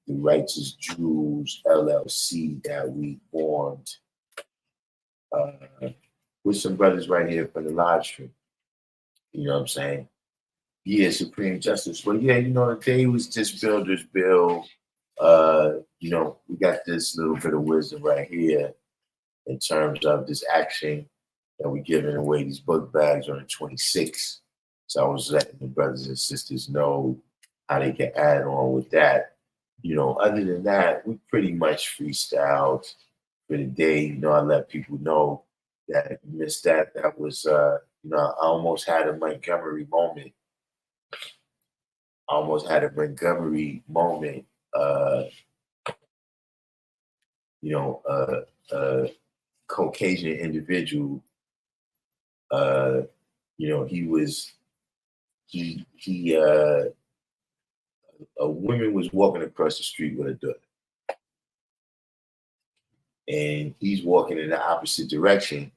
Speaker 1: the Righteous Jewels LLC that we formed with some brothers right here for the live stream. You know what I'm saying? Yeah, Supreme Justice. Well, yeah, the day was just Builder's Bill. We got this little bit of wisdom right here in terms of this action that we're giving away these book bags on the 26th. So I was letting the brothers and sisters know how they can add on with that. Other than that, we pretty much freestyled for the day. I let people know that if you missed that, that was, I almost had a Montgomery moment. I almost had a Montgomery moment. A Caucasian individual. He a woman was walking across the street with her daughter, and he's walking in the opposite direction,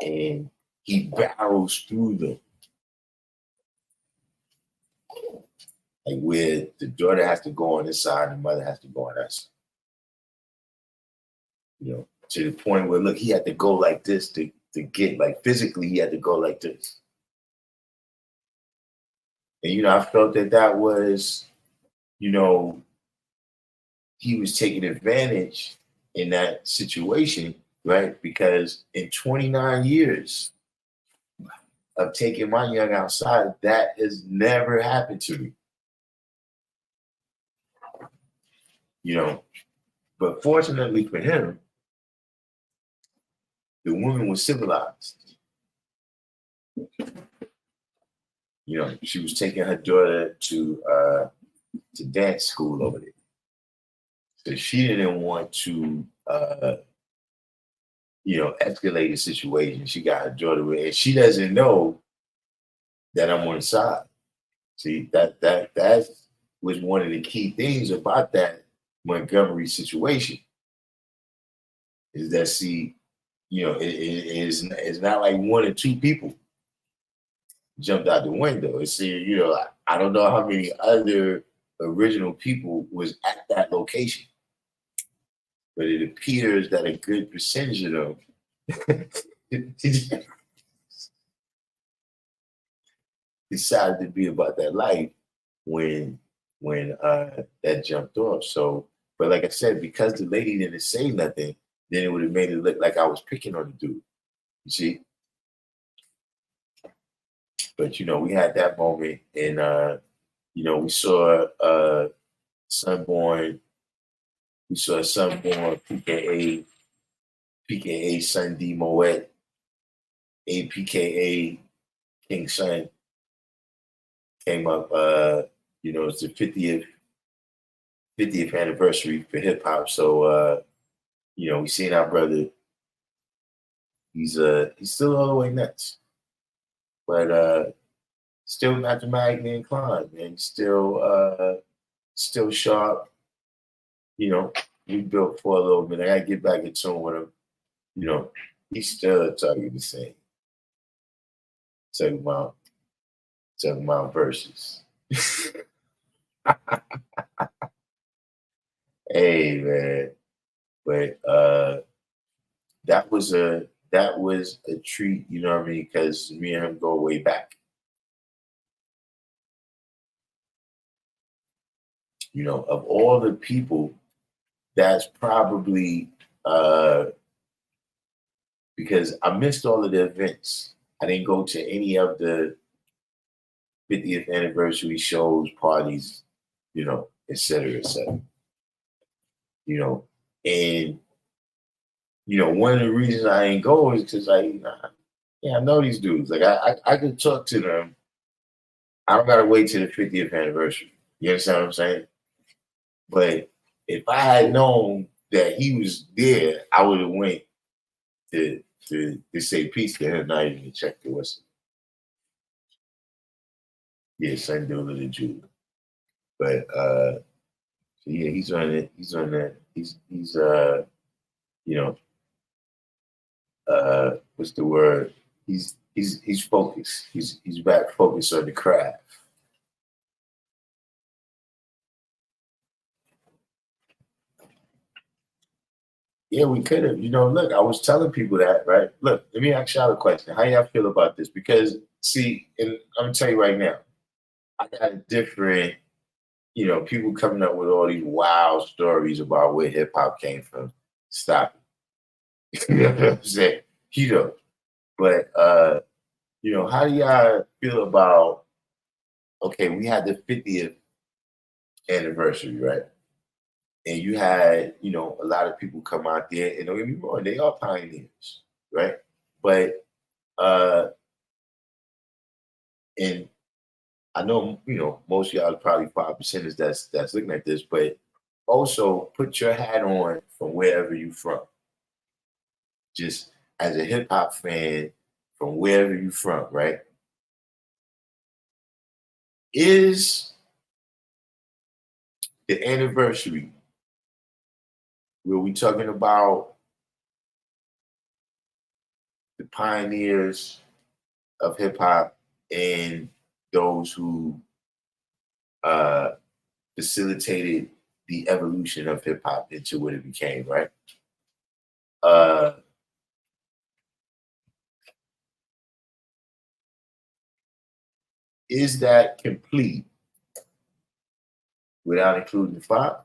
Speaker 1: and he barrels through them, like where the daughter has to go on this side, and the mother has to go on that side. You know, to the point where look, he had to go like this to get, like, physically, he had to go like this. And you know, I felt that was, you know, he was taking advantage in that situation, right? Because in 29 years of taking my young outside, that has never happened to me. You know, but fortunately for him, the woman was civilized. You know, she was taking her daughter to dance school over there. So she didn't want to, you know, escalate the situation. She got her daughter with, and she doesn't know that I'm on the side. See, that was one of the key things about that Montgomery situation. Is that, see, you know, it's not like one or two people jumped out the window. It's, you know, I don't know how many other original people was at that location, but it appears that a good percentage of them decided to be about that life when that jumped off. So, but like I said, because the lady didn't say nothing, then it would have made it look like I was picking on the dude. You see? But you know, we had that moment, and you know, we saw Sunborn, PKA Sun D Moet, APKA King Sun came up. You know, it's the 50th anniversary for hip hop. So you know, we seen our brother. He's still all the way nuts, but still mathematically inclined, and still sharp. You know, we built for a little bit. I gotta get back in tune with him. You know, he's still talking the same. Talking about verses. Hey man, but that was a treat. You know what I mean? Because me and him go way back. You know, of all the people, that's probably because I missed all of the events. I didn't go to any of the 50th anniversary shows, parties, you know, et cetera, et cetera. You know, and you know, one of the reasons I ain't go is because I know these dudes. Like I could talk to them. I don't gotta wait till the 50th anniversary. You understand what I'm saying? But if I had known that he was there, I would have went to say peace to him, not even to check the whistle. Yeah, Sun Doodle the Jew. But so yeah, he's you know, what's the word? He's focused. He's back focused on the craft. Yeah, we could have. You know, look, I was telling people that, right? Look, let me ask y'all a question. How y'all feel about this? Because see, and I'm gonna tell you right now, I got a different, you know, people coming up with all these wild stories about where hip hop came from. Stop it. You know what I'm saying? You know. But you know, how do y'all feel about, okay, we had the 50th anniversary, right? And you had, you know, a lot of people come out there, and don't get me wrong, they are pioneers, right? But and I know, you know, most of y'all are probably 5% that's looking at this, but also put your hat on from wherever you from. Just as a hip hop fan from wherever you from, right? Is the anniversary where we talking about the pioneers of hip hop and those who facilitated the evolution of hip hop into what it became, right? Is that complete without including five?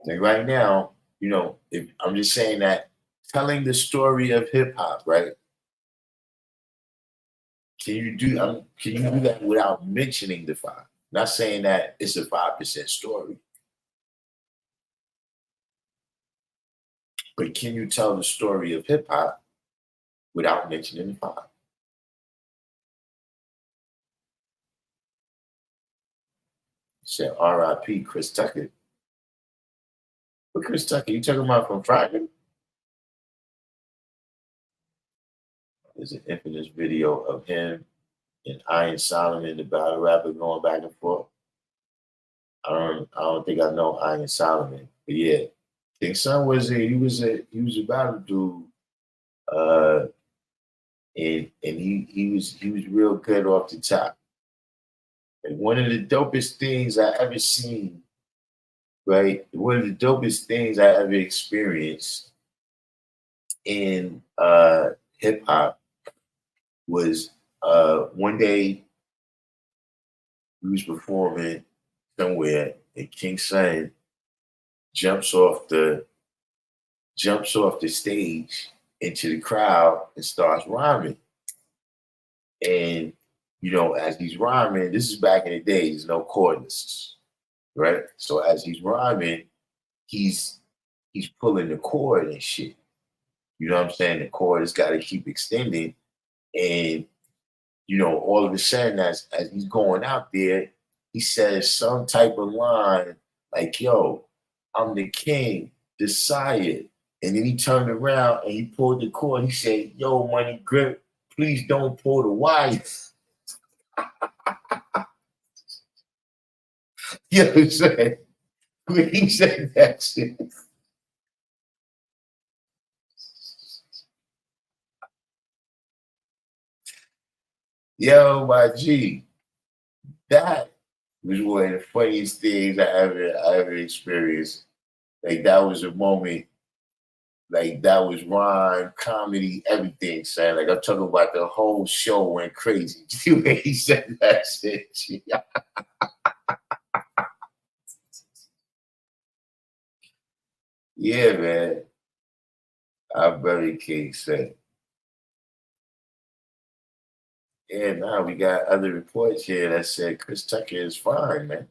Speaker 1: Like right now, if I'm just saying that telling the story of hip hop, right? Can you do that without mentioning the five? Not saying that it's a 5% story, but can you tell the story of hip hop without mentioning the five? Said R.I.P. Chris Tucker. But Chris Tucker, you talking about from Friday? There's an infamous video of him and Iron Solomon, the battle rapper, going back and forth. I don't think I know Iron Solomon, but yeah, King Son was he was a battle dude, and he was real good off the top. And one of the dopest things I ever seen, right? One of the dopest things I ever experienced in hip hop was one day we was performing somewhere and King Son jumps off the stage into the crowd and starts rhyming. And as he's rhyming, this is back in the day, there's no cordless, right? So as he's rhyming, he's pulling the cord and shit. You know what I'm saying? The cord has got to keep extending. And all of a sudden, as he's going out there, he says some type of line like, "Yo, I'm the king, the sire." And then he turned around and he pulled the cord. He said, "Yo, Money Grip, please don't pull the wire." You know what I'm saying? When he said that shit. Yo, my G, that was one of the funniest things I ever experienced. Like that was a moment, like that was rhyme, comedy, everything, son. Like I'm talking about the whole show went crazy. The way he said that shit. Yeah, man. Our brother King said. Yeah, now we got other reports here that said Chris Tucker is fine, man.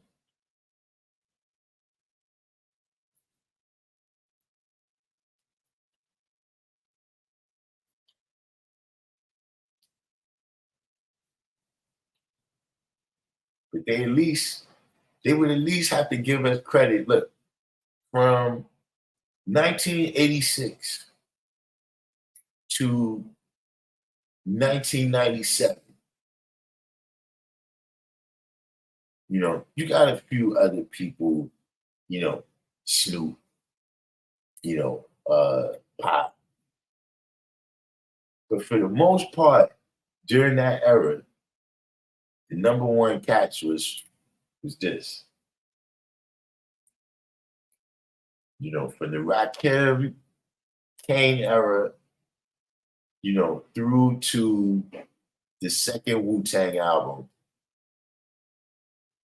Speaker 1: But they would at least have to give us credit. Look, from 1986 to 1997, you got a few other people, Snoop, Pop. But for the most part, during that era, the number one catch was this. From the Rakim Kane era, through to the second Wu-Tang album,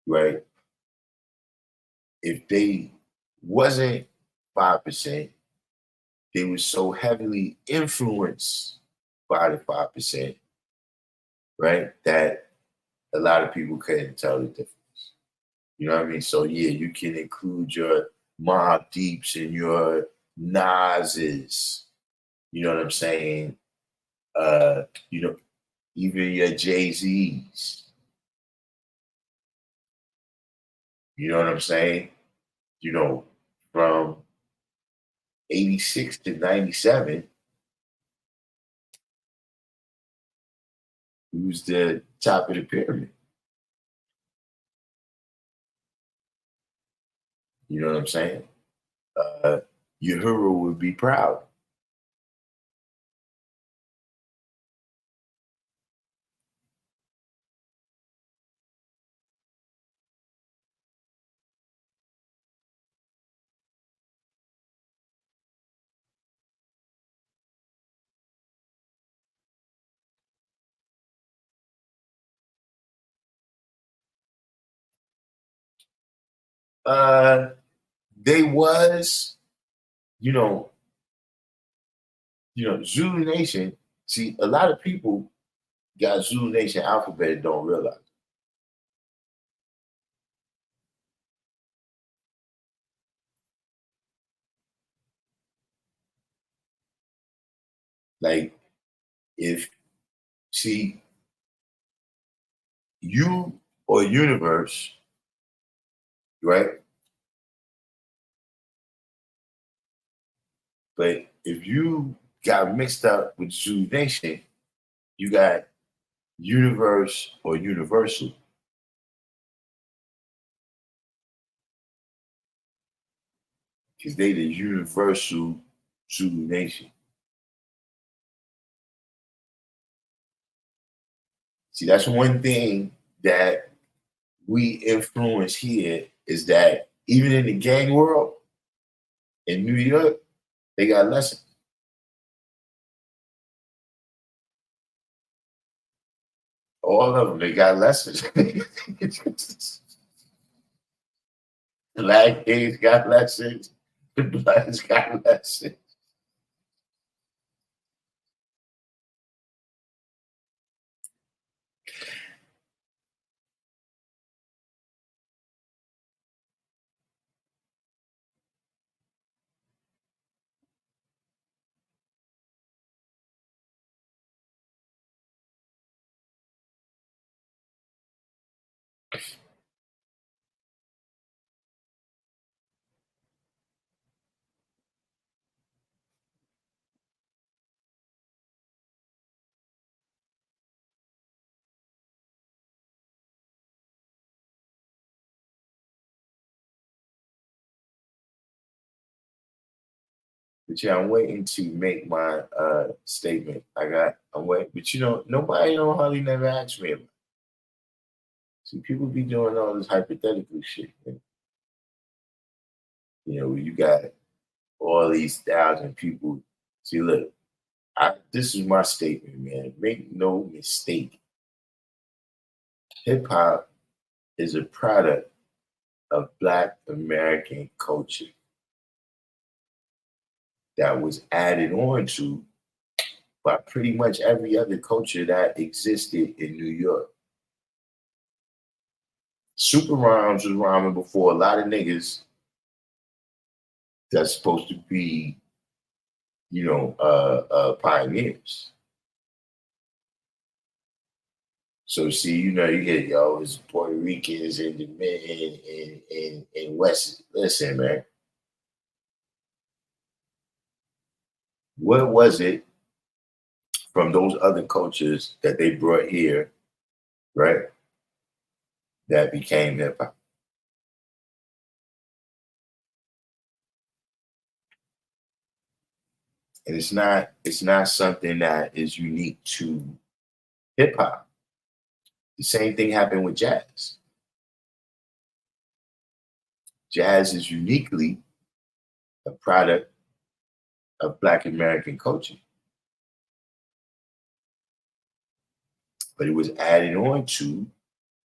Speaker 1: right? If they wasn't 5%, they were so heavily influenced by the 5%, right? That a lot of people couldn't tell the difference. You know what I mean? So yeah, you can include your Mobb Deeps and your Nas's, you know what I'm saying? Even your Jay-Z's. You know what I'm saying? From 86 to 97, who's the top of the pyramid? You know what I'm saying? Your hero would be proud. Uh, they was, you know, Zulu Nation. See, a lot of people got Zulu Nation alphabet and don't realize. Like, if see you or universe, right? But if you got mixed up with Zulu Nation, you got universe or universal. Because they the universal Zulu Nation. See, that's one thing that we influence here is that even in the gang world in New York, they got lessons. All of them, they got lessons. The Black Kings got lessons. The Bloods got lessons. But yeah, I'm waiting to make my statement. I'm waiting, but nobody hardly never asked me about it. See, people be doing all this hypothetical shit. Man. You got all these thousand people. See, look, this is my statement, man. Make no mistake. Hip hop is a product of Black American culture that was added on to by pretty much every other culture that existed in New York. Super Rhymes was rhyming before a lot of niggas that's supposed to be, pioneers. So see, you get it's Puerto Ricans and the men in West. Listen, man, what was it from those other cultures that they brought here, right? That became hip hop. And it's not something that is unique to hip hop. The same thing happened with jazz. Jazz is uniquely a product of Black American culture. But it was added on to,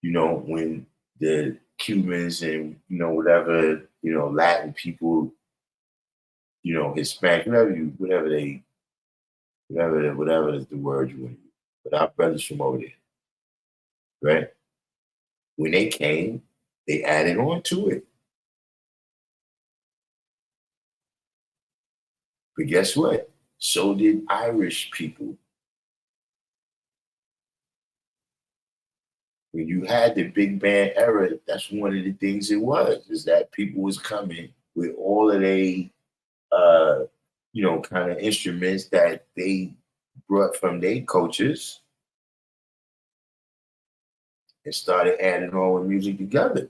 Speaker 1: when the Cubans and, whatever, Latin people, Hispanic, whatever is the word you want to use. But our brothers from over there, right? When they came, they added on to it. But guess what? So did Irish people. When you had the big band era, that's one of the things it was, is that people was coming with all of they, kind of instruments that they brought from their cultures and started adding all the music together.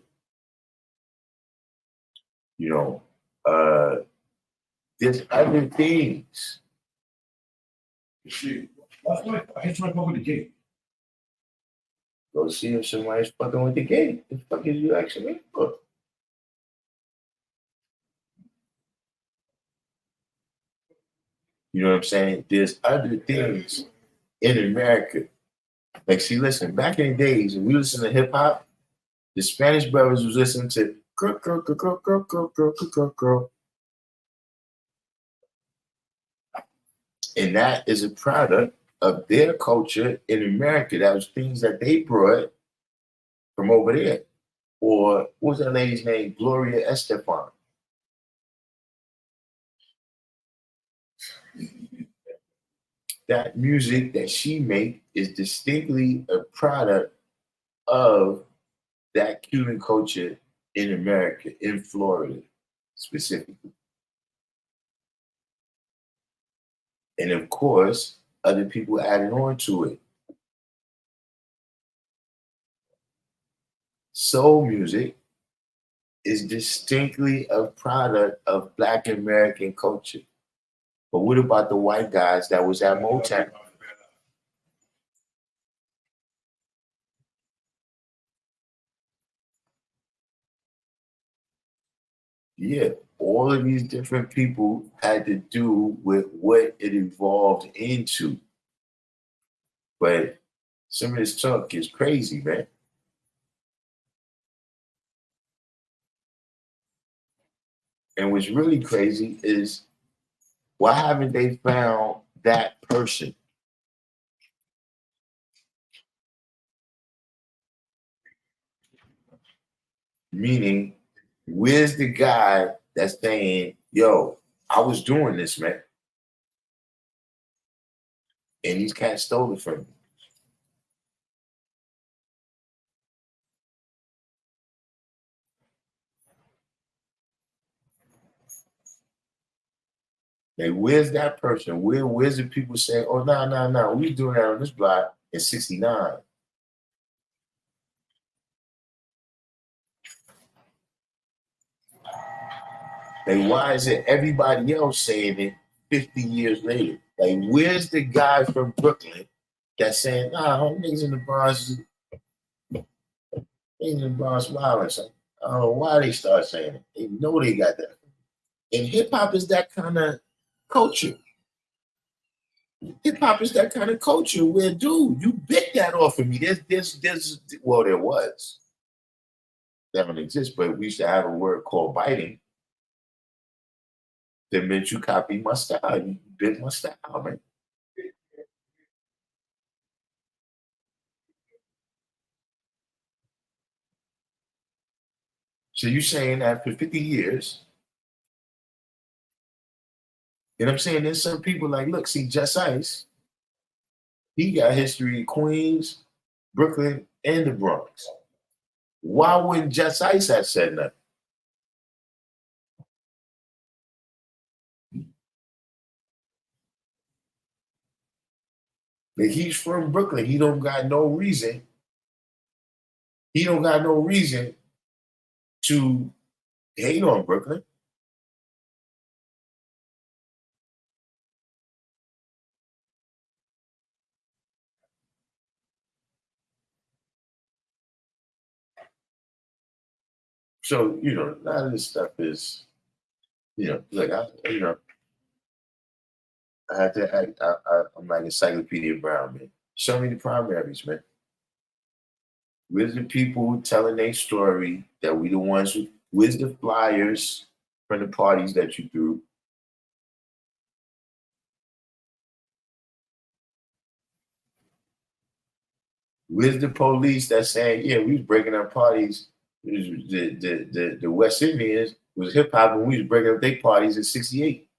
Speaker 1: You know, there's other things.
Speaker 2: Shit. Last night, I hit trying to come with the gate.
Speaker 1: Go see if somebody's fucking with the gate. The fuck is you actually for? You know what I'm saying? There's other things in America. Like, see, listen, back in the days when we listen to hip hop, the Spanish brothers was listening to girl, girl, girl, girl, girl, girl, girl, girl, girl, girl. And that is a product of their culture in America. That was things that they brought from over there. Or what was that lady's name? Gloria Estefan. That music that she made is distinctly a product of that Cuban culture in America, in Florida specifically. And of course, other people added on to it. Soul music is distinctly a product of Black American culture. But what about the white guys that was at Motown? Yeah, all of these different people had to do with what it evolved into. But some of this talk is crazy, man. And what's really crazy is why haven't they found that person? Meaning, where's the guy that's saying, yo, I was doing this, man. And these cats stole it from me. Like, where's that person? Where's the people saying, oh, no, we was doing that on this block in 69. Like, why is it everybody else saying it 50 years later? Like, where's the guy from Brooklyn that's saying, nah, niggas in the Bronx, violence. I don't know why they start saying it. They know they got that. And hip hop is that kind of culture. Hip hop is that kind of culture where, dude, you bit that off of me. Well, there was. That don't exist, but we used to have a word called biting that meant you copied my style. You bit my style, man. So you saying that for 50 years, you know what I'm saying? There's some people like, look, see, Just Ice, he got history in Queens, Brooklyn, and the Bronx. Why wouldn't Just Ice have said nothing? Like, he's from Brooklyn. He don't got no reason. He don't got no reason to hate on Brooklyn. So, you know, a lot of this stuff is, you know, like I had to act. I'm like Encyclopedia Brown, man. Show me the primaries, man. Where's the people telling their story that we the ones who? Where's the flyers from the parties that you threw? Where's the police that's saying, yeah, we was breaking up parties? The West Indians was hip hop, and we was breaking up their parties in '68.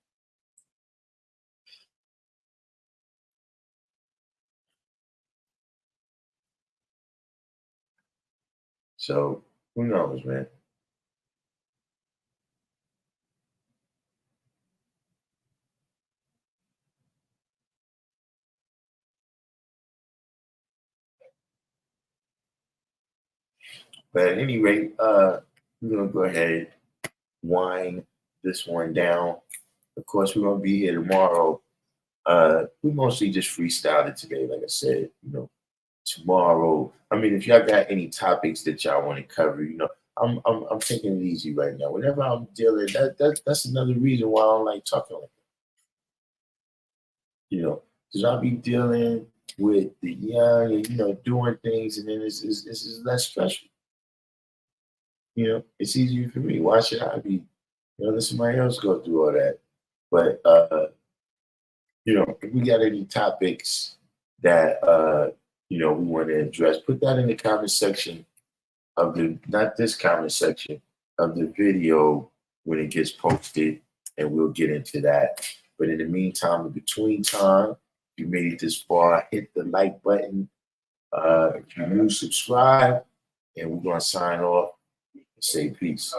Speaker 1: So who knows, man? But at any rate, we're gonna go ahead wind this one down. Of course, we're gonna be here tomorrow. We mostly just freestyled it today, like I said. Tomorrow. I mean, if y'all got any topics that y'all want to cover, I'm taking it easy right now. Whenever I'm dealing, that's another reason why I don't like talking like that. Because I'll be dealing with the young and doing things, and then it's less stressful. It's easier for me. Why should I be let somebody else go through all that? But if we got any topics that we want to address, put that in the comment section of not this comment section of the video when it gets posted, and we'll get into that. But in the meantime, in between time, if you made it this far, hit the like button. If you're new, subscribe, and we're gonna sign off and say peace.